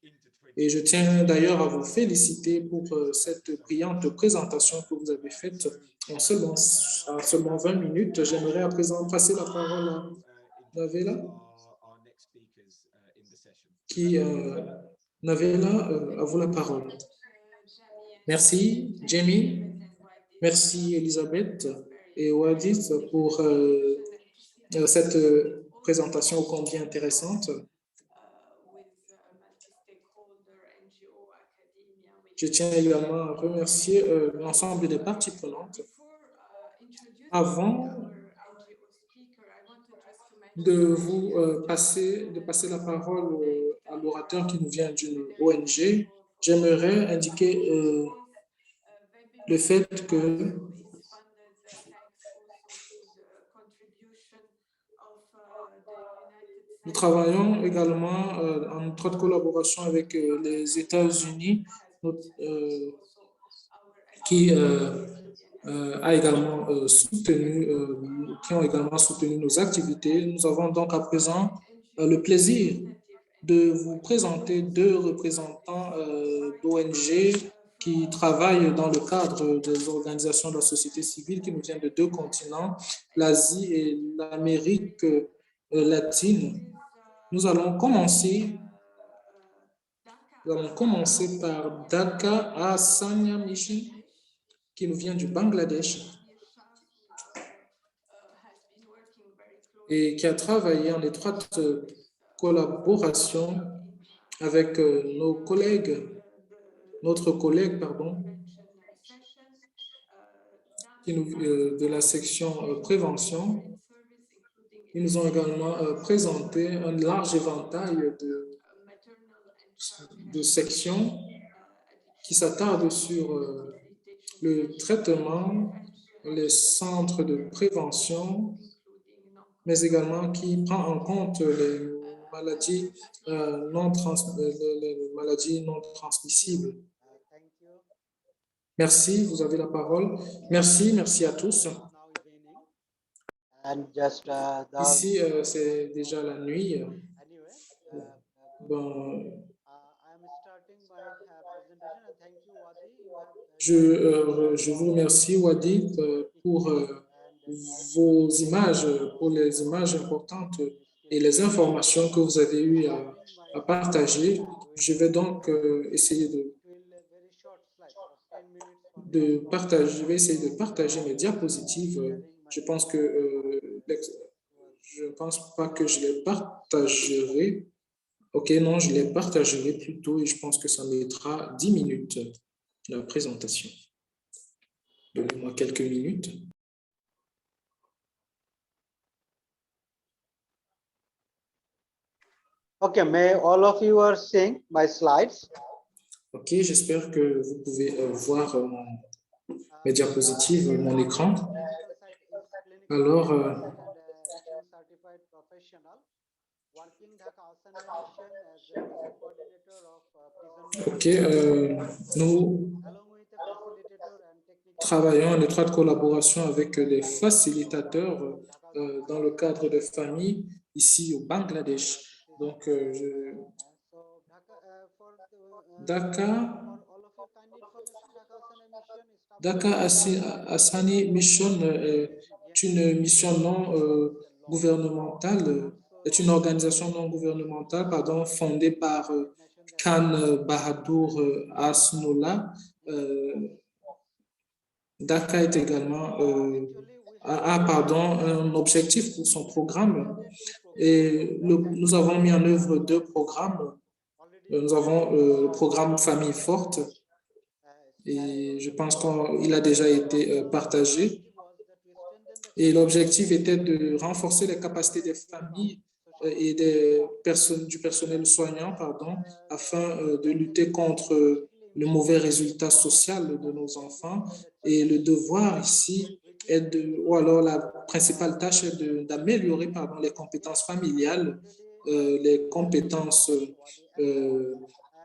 Et je tiens d'ailleurs à vous féliciter pour cette brillante présentation que vous avez faite en seulement 20 minutes. J'aimerais à présent passer la parole à Navela, Navela, à vous la parole. Merci, Jamie. Merci, Elisabeth et Wadis pour cette présentation ô combien intéressante. Je tiens également à remercier l'ensemble des parties prenantes. Avant de vous passer la parole à l'orateur qui nous vient d'une ONG, j'aimerais indiquer le fait que nous travaillons également en étroite collaboration avec les États-Unis qui ont également soutenu nos activités. Nous avons donc à présent le plaisir de vous présenter deux représentants d'ONG qui travaillent dans le cadre des organisations de la société civile qui nous viennent de deux continents, l'Asie et l'Amérique latine. Nous allons commencer par Dhaka Hassania Mission, qui nous vient du Bangladesh et qui a travaillé en étroite collaboration avec notre collègue, de la section prévention. Ils nous ont également présenté un large éventail de sections qui s'attardent sur le traitement, les centres de prévention, mais également qui prend en compte les maladies non transmissibles. Merci, vous avez la parole. Merci à tous. Ici, c'est déjà la nuit. Bon, je vous remercie, Wadi, pour vos images, pour les images importantes et les informations que vous avez eues à partager. Je vais donc essayer de partager mes diapositives. Je pense pas que je les partagerai. Ok, non, je les partagerai plutôt et je pense que ça mettra 10 minutes la présentation. Donnez-moi quelques minutes. Okay, may all of you are seeing my slides? Ok, j'espère que vous pouvez voir mes diapositives, mon écran. Alors, ok, nous travaillons en étroite collaboration avec les facilitateurs dans le cadre de familles ici au Bangladesh. Donc, Dhaka Hassania Mission est une mission non gouvernementale, est une organisation non gouvernementale, fondée par Khan Bahadur Hasnullah. Dhaka est également un objectif pour son programme et nous avons mis en œuvre deux programmes. Nous avons le programme Famille Forte et je pense qu'il a déjà été partagé. Et l'objectif était de renforcer les capacités des familles et du personnel soignant, afin de lutter contre le mauvais résultat social de nos enfants. Et le devoir ici la principale tâche est d'améliorer les compétences familiales, les compétences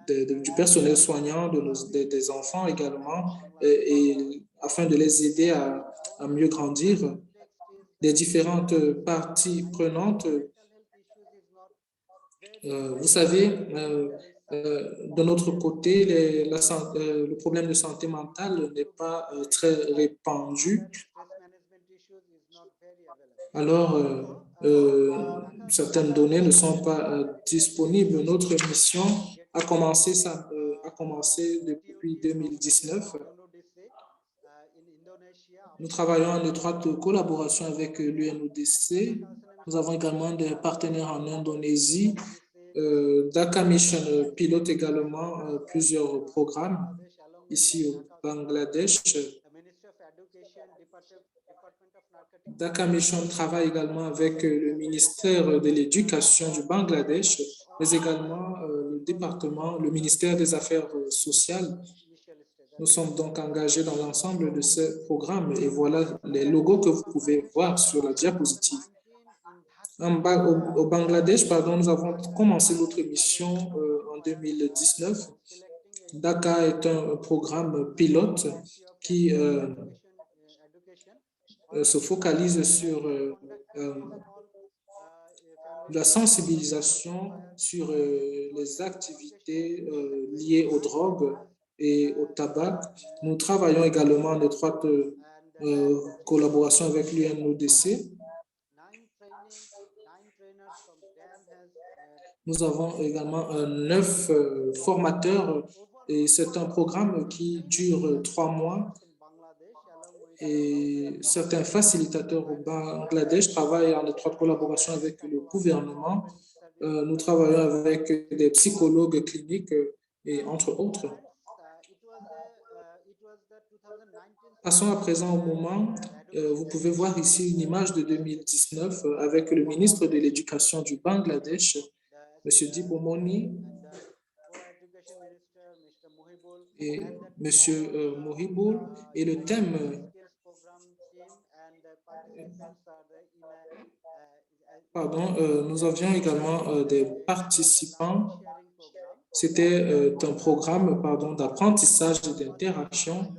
du personnel soignant, des enfants également, et afin de les aider à mieux grandir. Des différentes parties prenantes. Vous savez, de notre côté, le problème de santé mentale n'est pas très répandu. Alors, certaines données ne sont pas disponibles. Notre mission a commencé depuis 2019. Nous travaillons en étroite collaboration avec l'UNODC. Nous avons également des partenaires en Indonésie. Dhaka Mission pilote également plusieurs programmes ici au Bangladesh. Dhaka Mission travaille également avec le ministère de l'Éducation du Bangladesh, mais également le ministère des Affaires sociales. Nous sommes donc engagés dans l'ensemble de ces programmes et voilà les logos que vous pouvez voir sur la diapositive. Au Bangladesh, nous avons commencé notre mission en 2019. Dhaka est un programme pilote qui se focalise sur la sensibilisation sur les activités liées aux drogues et au tabac. Nous travaillons également en étroite collaboration avec l'UNODC. Nous avons également 9 formateurs et c'est un programme qui dure 3 mois. Et certains facilitateurs au Bangladesh travaillent en étroite collaboration avec le gouvernement. Nous travaillons avec des psychologues cliniques et entre autres. Passons à présent au moment. Vous pouvez voir ici une image de 2019 avec le ministre de l'Éducation du Bangladesh, M. Dipo Moni, et M. Mohibul, et le thème nous avions également des participants. C'était un programme d'apprentissage et d'interaction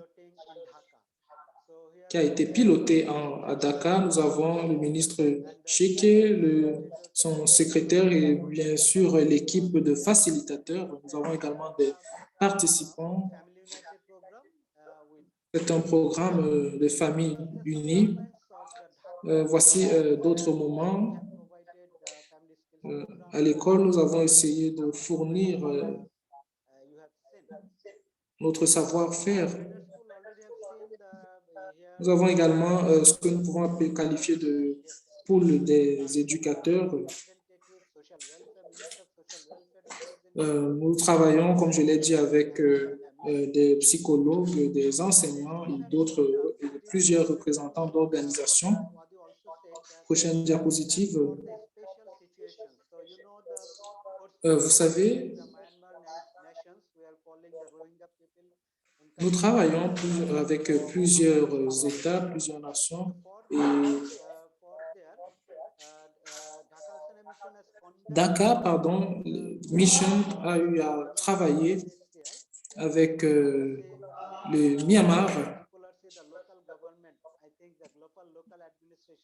qui a été piloté à Dhaka. Nous avons le ministre Cheke, son secrétaire et bien sûr l'équipe de facilitateurs. Nous avons également des participants. C'est un programme de famille unie. Voici d'autres moments. À l'école, nous avons essayé de fournir notre savoir-faire. Nous avons également ce que nous pouvons qualifier de pool des éducateurs. Nous travaillons, comme je l'ai dit, avec des psychologues, des enseignants et plusieurs représentants d'organisations. Prochaine diapositive. Vous savez, nous travaillons avec plusieurs États, plusieurs nations et Dhaka, Mission a eu à travailler avec le Myanmar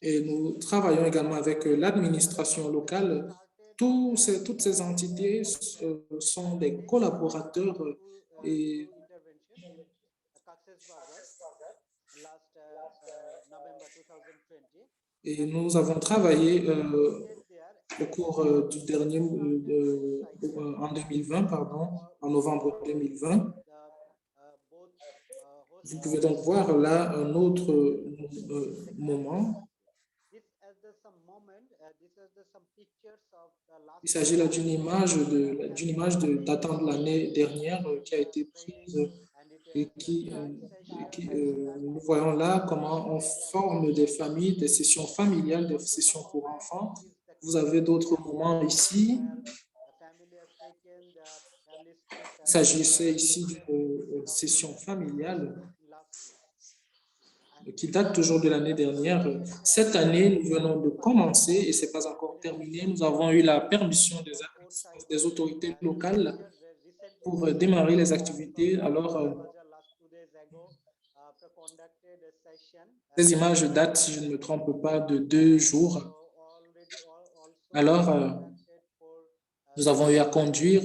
et nous travaillons également avec l'administration locale. Toutes ces entités sont des collaborateurs et nous avons travaillé au cours du dernier, en 2020, en novembre 2020. Vous pouvez donc voir là un autre moment. Il s'agit là d'une image datant de l'année dernière qui a été prise et nous voyons là comment on forme des familles, des sessions familiales, des sessions pour enfants. Vous avez d'autres moments ici. Il s'agissait ici d'une session familiale qui date toujours de l'année dernière. Cette année, nous venons de commencer et ce n'est pas encore terminé. Nous avons eu la permission des autorités locales pour démarrer les activités. Alors, ces images datent, si je ne me trompe pas, de 2 jours. Alors, nous avons eu à conduire,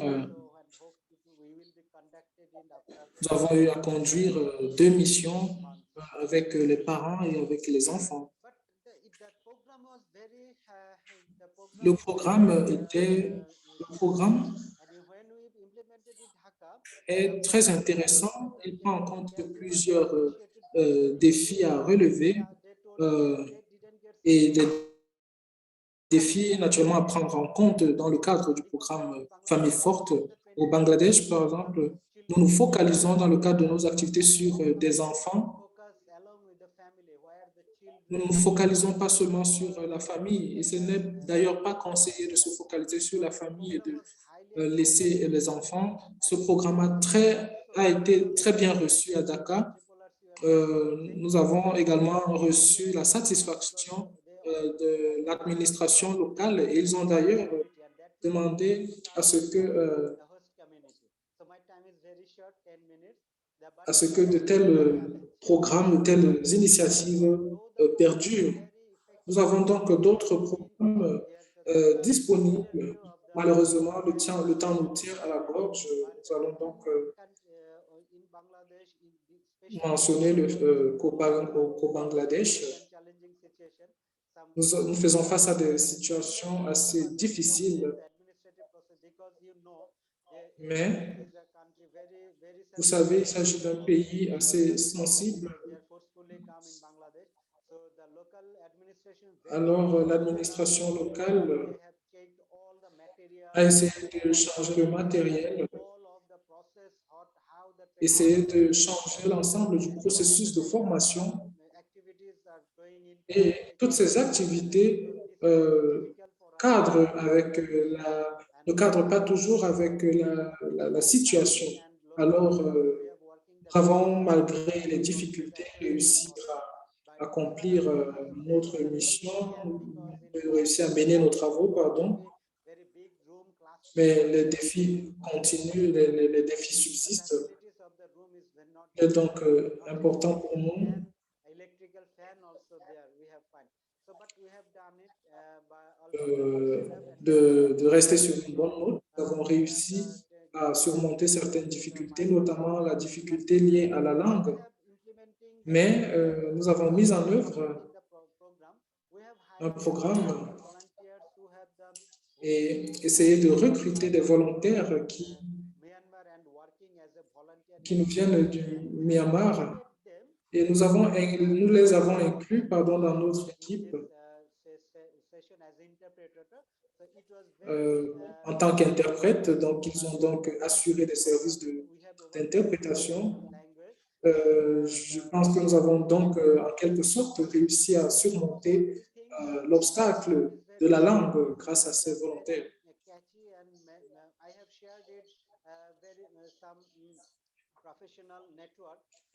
2 missions avec les parents et avec les enfants. Le programme est très intéressant. Il prend en compte plusieurs défis à relever et des défis naturellement à prendre en compte dans le cadre du programme Famille forte. Au Bangladesh, par exemple, nous nous focalisons dans le cadre de nos activités sur des enfants. Nous ne nous focalisons pas seulement sur la famille et ce n'est d'ailleurs pas conseillé de se focaliser sur la famille et de laisser les enfants. Ce programme a été très bien reçu à Dakar. Nous avons également reçu la satisfaction de l'administration locale et ils ont d'ailleurs demandé à ce que de tels programmes, de telles initiatives perdurent. Nous avons donc d'autres programmes disponibles. Malheureusement, le temps nous tire à la gorge. Nous allons donc mentionner qu'au Bangladesh, nous faisons face à des situations assez difficiles. Mais, vous savez, il s'agit d'un pays assez sensible. Alors, l'administration locale a essayé de changer le matériel, essayé de changer l'ensemble du processus de formation. Et toutes ces activités ne cadrent pas toujours avec la situation. Alors, nous avons, malgré les difficultés, réussi à accomplir notre mission, réussi à mener nos travaux, pardon. Mais les défis continuent, les défis subsistent. Il est donc important pour nous de rester sur une bonne note. Nous avons réussi à surmonter certaines difficultés, notamment la difficulté liée à la langue. Mais nous avons mis en œuvre un programme et essayé de recruter des volontaires qui nous viennent du Myanmar. Et nous les avons inclus dans notre équipe en tant qu'interprètes. Donc, ils ont donc assuré des services d'interprétation. Je pense que nous avons donc en quelque sorte réussi à surmonter l'obstacle de la langue grâce à ces volontaires.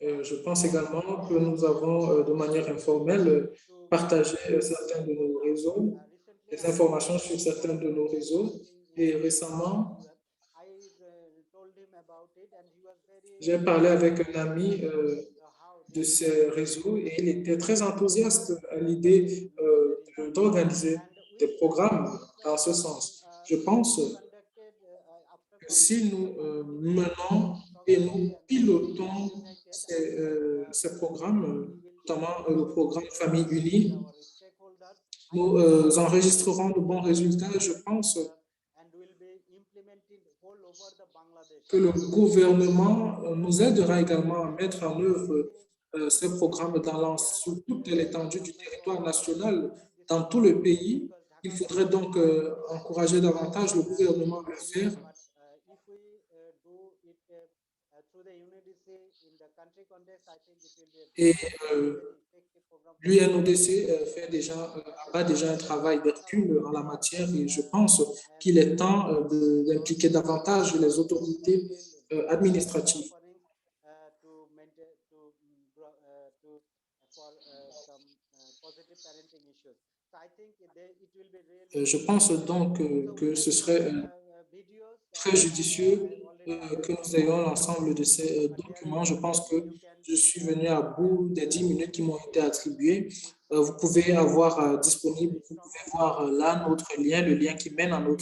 Je pense également que nous avons de manière informelle partagé certains de nos réseaux, des informations sur certains de nos réseaux. Et récemment, j'ai parlé avec un ami de ces réseaux et il était très enthousiaste à l'idée d'organiser des programmes dans ce sens. Je pense que si nous menons et nous pilotons ces programmes, notamment le programme Famille Unie, nous enregistrerons de bons résultats. Je pense que le gouvernement nous aidera également à mettre en œuvre ce programme sur toute l'étendue du territoire national, dans tout le pays. Il faudrait donc encourager davantage le gouvernement à le faire. Et l'UNODC a déjà un travail d'Hercule en la matière et je pense qu'il est temps d'impliquer davantage les autorités administratives. Je pense donc que ce serait très judicieux que nous ayons l'ensemble de ces documents. Je pense que je suis venu à bout des 10 minutes qui m'ont été attribuées. Vous pouvez avoir disponible, vous pouvez voir là notre lien, le lien qui mène à nos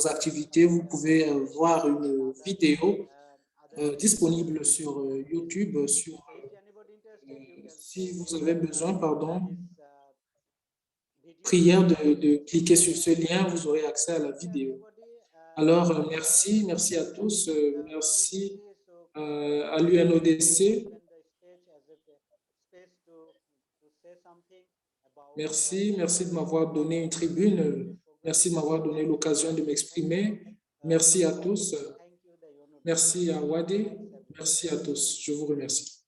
activités. Vous pouvez voir une vidéo disponible sur YouTube, si vous avez besoin, pardon, prière de cliquer sur ce lien, vous aurez accès à la vidéo. Alors, merci à tous, merci à l'UNODC. Merci de m'avoir donné une tribune, merci de m'avoir donné l'occasion de m'exprimer. Merci à tous, merci à Wade, merci à tous, je vous remercie.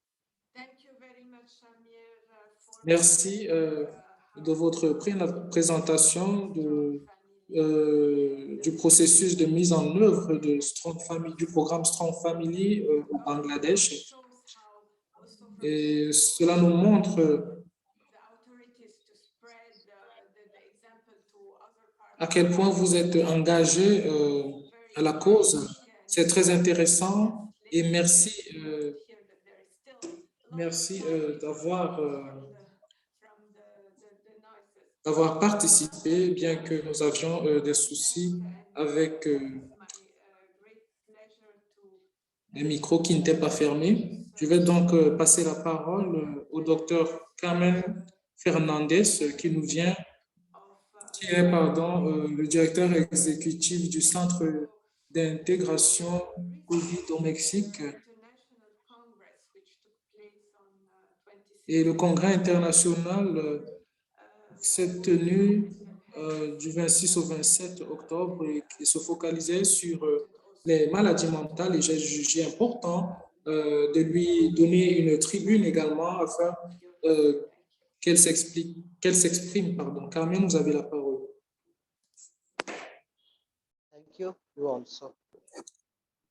Merci de votre présentation du processus de mise en œuvre de Strong Family, du programme Strong Family au Bangladesh. Et cela nous montre à quel point vous êtes engagé à la cause. C'est très intéressant et merci d'avoir participé, bien que nous avions des soucis avec les micros qui n'étaient pas fermés. Je vais donc passer la parole au docteur Carmen Fernandez, qui est le directeur exécutif du Centre d'intégration COVID au Mexique. Et le congrès international s'est tenu du 26 au 27 octobre et qui se focalisait sur les maladies mentales, et j'ai jugé important de lui donner une tribune également afin qu'elle s'exprime. Carmen, vous avez la parole. Thank you. You also.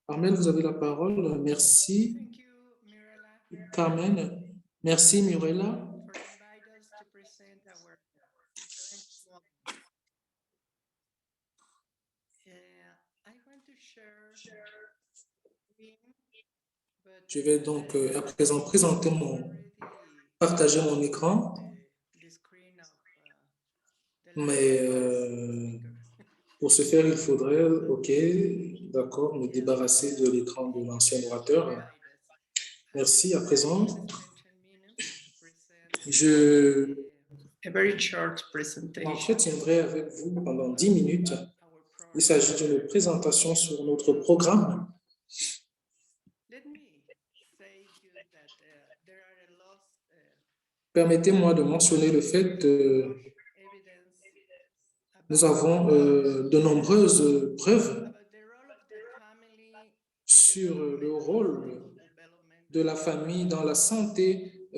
Carmen, vous avez la parole. Merci. Carmen. Merci, Mirella. Je vais donc à présent partager mon écran. Mais pour ce faire, il faudrait, OK, d'accord, me débarrasser de l'écran de l'ancien orateur. Merci. À présent, je m'entretiendrai avec vous pendant 10 minutes. Il s'agit d'une présentation sur notre programme. Permettez-moi de mentionner le fait que nous avons de nombreuses preuves sur le rôle de la famille dans la santé,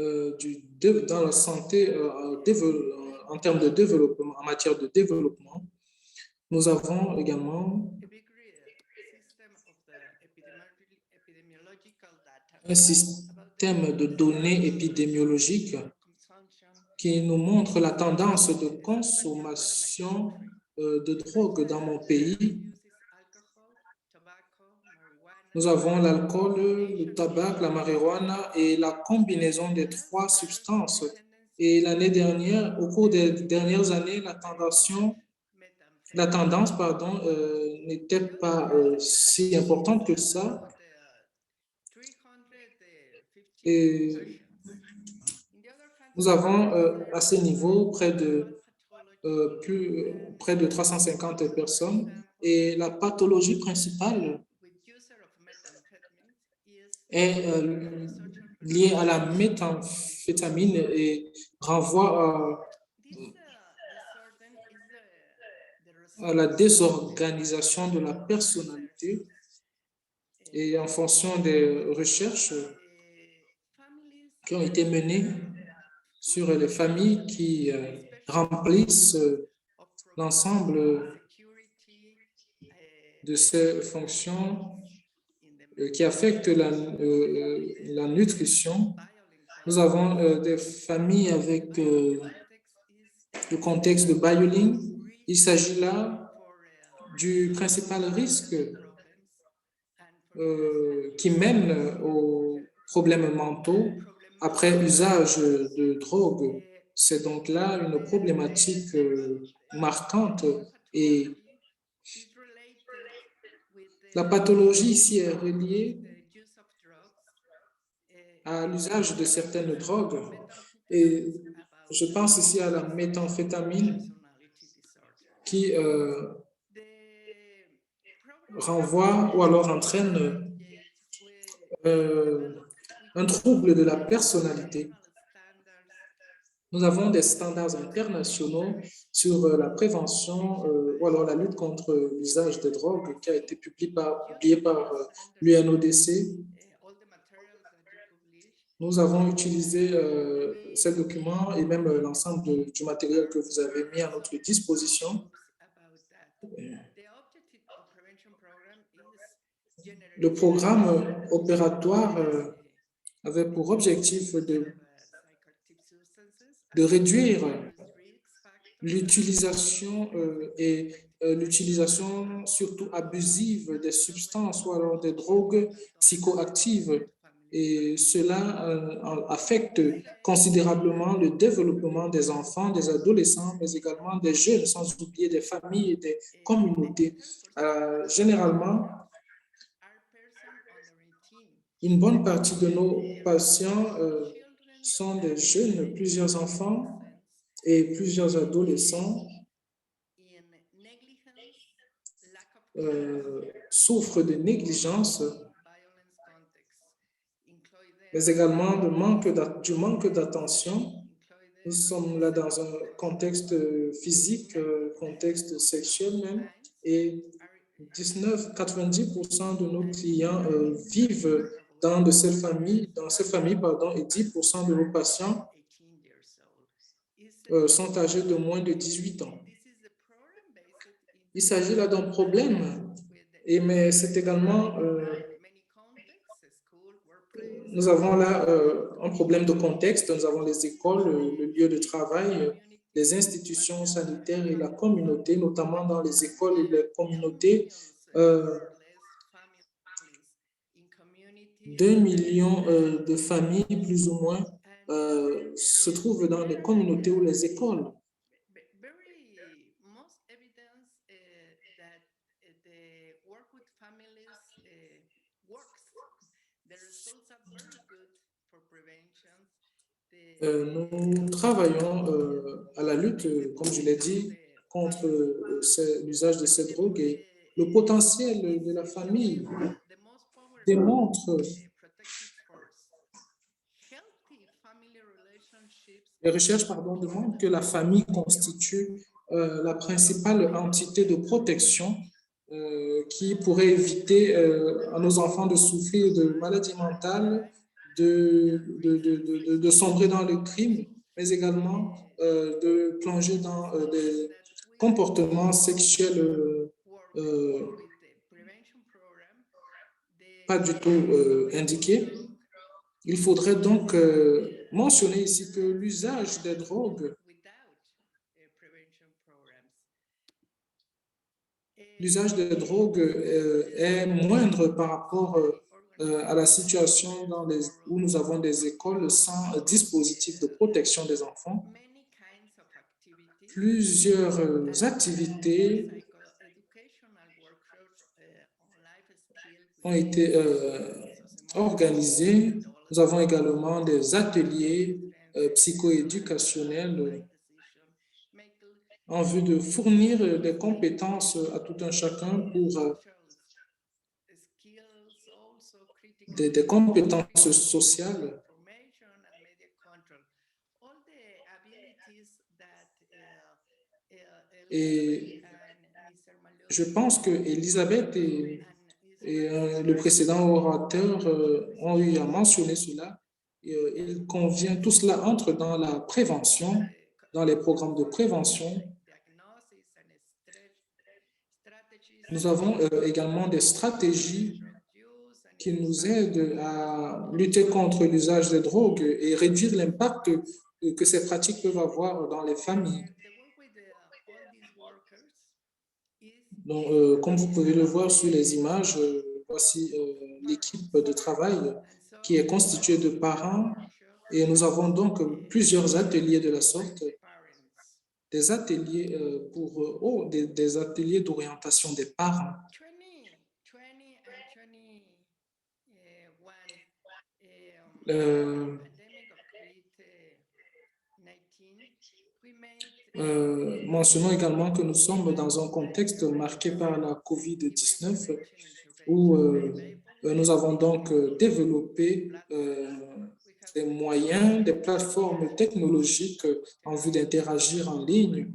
en termes de développement, en matière de développement. Nous avons également un système de données épidémiologiques qui nous montre la tendance de consommation de drogue dans mon pays. Nous avons l'alcool, le tabac, la marijuana et la combinaison des trois substances. Et l'année dernière, au cours des dernières années, la tendance n'était pas si importante que ça. Et nous avons à ce niveau près de 350 personnes, et la pathologie principale est liée à la méthamphétamine et renvoie à la désorganisation de la personnalité. Et en fonction des recherches qui ont été menées sur les familles qui remplissent l'ensemble de ces fonctions qui affectent la nutrition. Nous avons des familles avec le contexte de BioLink. Il s'agit là du principal risque qui mène aux problèmes mentaux après usage de drogue. C'est donc là une problématique marquante et la pathologie ici est reliée à l'usage de certaines drogues et je pense ici à la méthamphétamine qui renvoie ou alors entraîne un trouble de la personnalité. Nous avons des standards internationaux sur la prévention ou alors la lutte contre l'usage des drogues qui a été publié par l'UNODC. Nous avons utilisé ces documents et même l'ensemble du matériel que vous avez mis à notre disposition. Le programme opératoire avait pour objectif de réduire l'utilisation et l'utilisation surtout abusive des substances ou alors des drogues psychoactives. Et cela affecte considérablement le développement des enfants, des adolescents, mais également des jeunes, sans oublier des familles et des communautés. Généralement, une bonne partie de nos patients sont des jeunes, plusieurs enfants et plusieurs adolescents souffrent de négligence, mais également du manque d'attention. Nous sommes là dans un contexte physique, contexte sexuel même, et 90% de nos clients vivent dans ces familles, et 10% de nos patients sont âgés de moins de 18 ans. Il s'agit là d'un problème, mais c'est également, nous avons là un problème de contexte, nous avons les écoles, le lieu de travail, les institutions sanitaires et la communauté, notamment dans les écoles et les communautés. 2 millions de familles, plus ou moins, se trouvent dans les communautés ou les écoles. Nous travaillons à la lutte, comme je l'ai dit, contre l'usage de ces drogues et le potentiel de la famille démontre, les recherches démontrent que la famille constitue la principale entité de protection qui pourrait éviter à nos enfants de souffrir de maladies mentales, de sombrer dans le crime, mais également de plonger dans des comportements sexuels pas du tout indiqués. Il faudrait donc mentionner ici que l'usage des drogues, est moindre par rapport à la situation où nous avons des écoles sans dispositif de protection des enfants. Plusieurs activités ont été organisées. Nous avons également des ateliers psychoéducationnels en vue de fournir des compétences à tout un chacun pour des compétences sociales. Et je pense que Elisabeth et le précédent orateur ont eu à mentionner cela. Il convient, tout cela entre dans la prévention, dans les programmes de prévention. Nous avons également des stratégies qui nous aident à lutter contre l'usage des drogues et réduire l'impact que ces pratiques peuvent avoir dans les familles. Donc, comme vous pouvez le voir sur les images, voici l'équipe de travail qui est constituée de parents et nous avons donc plusieurs ateliers de la sorte, des ateliers des ateliers d'orientation des parents. Mentionnons également que nous sommes dans un contexte marqué par la COVID-19 où nous avons donc développé des moyens, des plateformes technologiques en vue d'interagir en ligne.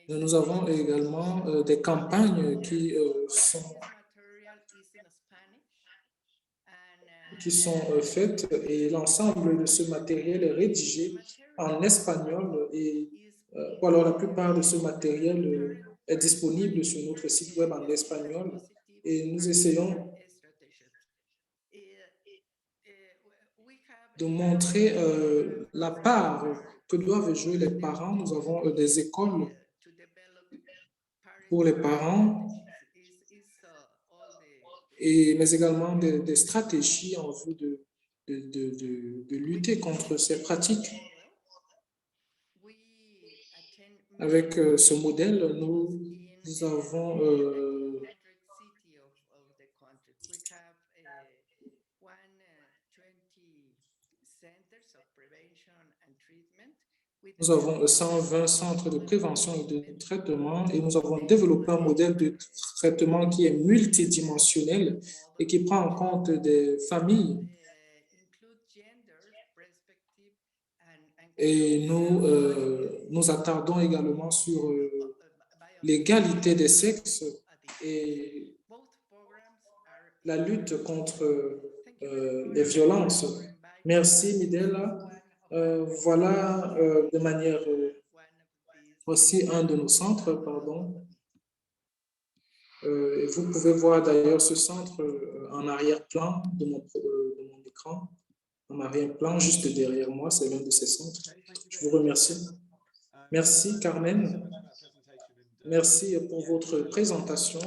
Nous avons également des campagnes qui sont faites et l'ensemble de ce matériel est rédigé en espagnol ou alors la plupart de ce matériel est disponible sur notre site web en espagnol et nous essayons de montrer la part que doivent jouer les parents. Nous avons des écoles pour les parents, mais également des stratégies en vue de lutter contre ces pratiques. Avec ce modèle, nous avons Nous avons 120 centres de prévention et de traitement et nous avons développé un modèle de traitement qui est multidimensionnel et qui prend en compte des familles. Et nous attardons également sur l'égalité des sexes et la lutte contre les violences. Merci, Midela. Voilà de manière aussi un de nos centres, pardon. Vous pouvez voir d'ailleurs ce centre en arrière-plan de mon écran, en arrière-plan, juste derrière moi, c'est l'un de ces centres. Je vous remercie. Merci, Carmen. Merci pour votre présentation.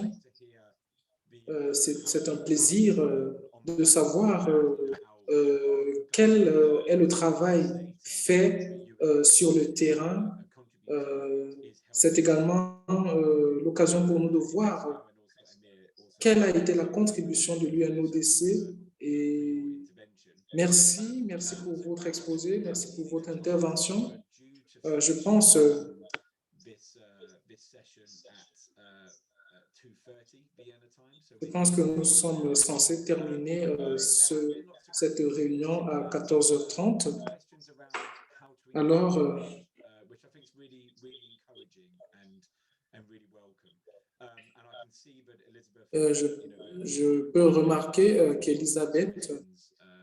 C'est un plaisir de savoir quel est le travail fait sur le terrain. C'est également l'occasion pour nous de voir quelle a été la contribution de l'UNODC. Et merci pour votre exposé, merci pour votre intervention. Je pense que nous sommes censés terminer cette réunion à 14h30. Alors, je peux remarquer qu'Elisabeth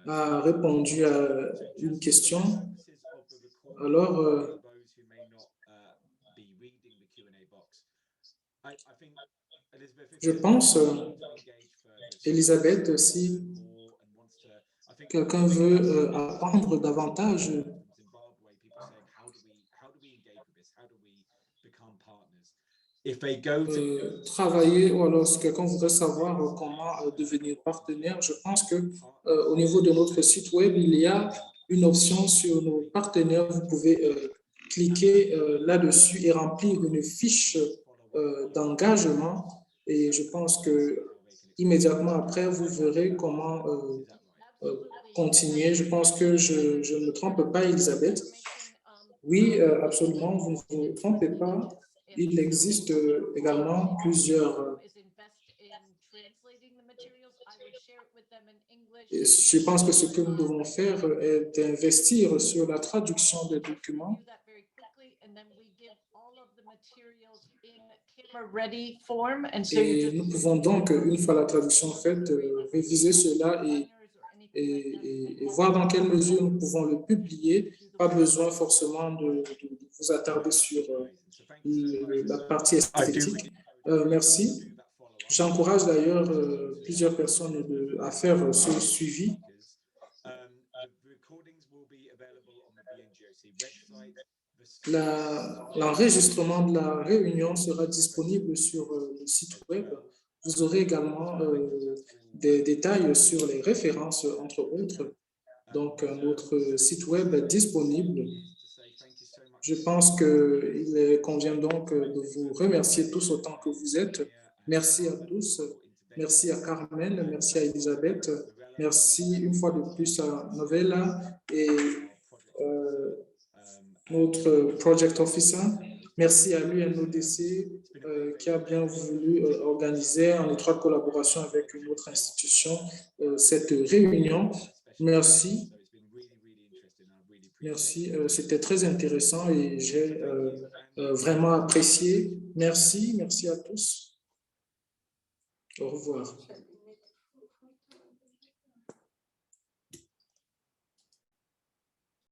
a répondu à une question. Alors, je pense, Elisabeth, si quelqu'un veut apprendre davantage, travailler, ou alors si quelqu'un voudrait savoir comment devenir partenaire, je pense que au niveau de notre site web, il y a une option sur nos partenaires. Vous pouvez cliquer là-dessus et remplir une fiche d'engagement. Et je pense que immédiatement après, vous verrez comment continuer. Je pense que je ne me trompe pas, Elisabeth. Oui, absolument, vous ne vous trompez pas. Il existe également plusieurs. Je pense que ce que nous devons faire est d'investir sur la traduction des documents. Et nous pouvons donc, une fois la traduction faite, réviser cela et voir dans quelle mesure nous pouvons le publier. Pas besoin forcément de vous attarder sur la partie esthétique. Merci. J'encourage d'ailleurs plusieurs personnes à faire ce suivi. L'enregistrement de la réunion sera disponible sur le site web. Vous aurez également des détails sur les références, entre autres. Donc, notre site web est disponible. Je pense qu'il convient donc de vous remercier tous autant que vous êtes. Merci à tous. Merci à Carmen, merci à Elisabeth. Merci une fois de plus à Novella et notre Project Officer. Merci à l'UNODC qui a bien voulu organiser en étroite collaboration avec une autre institution cette réunion. Merci. Merci, c'était très intéressant et j'ai vraiment apprécié. Merci, merci à tous. Au revoir.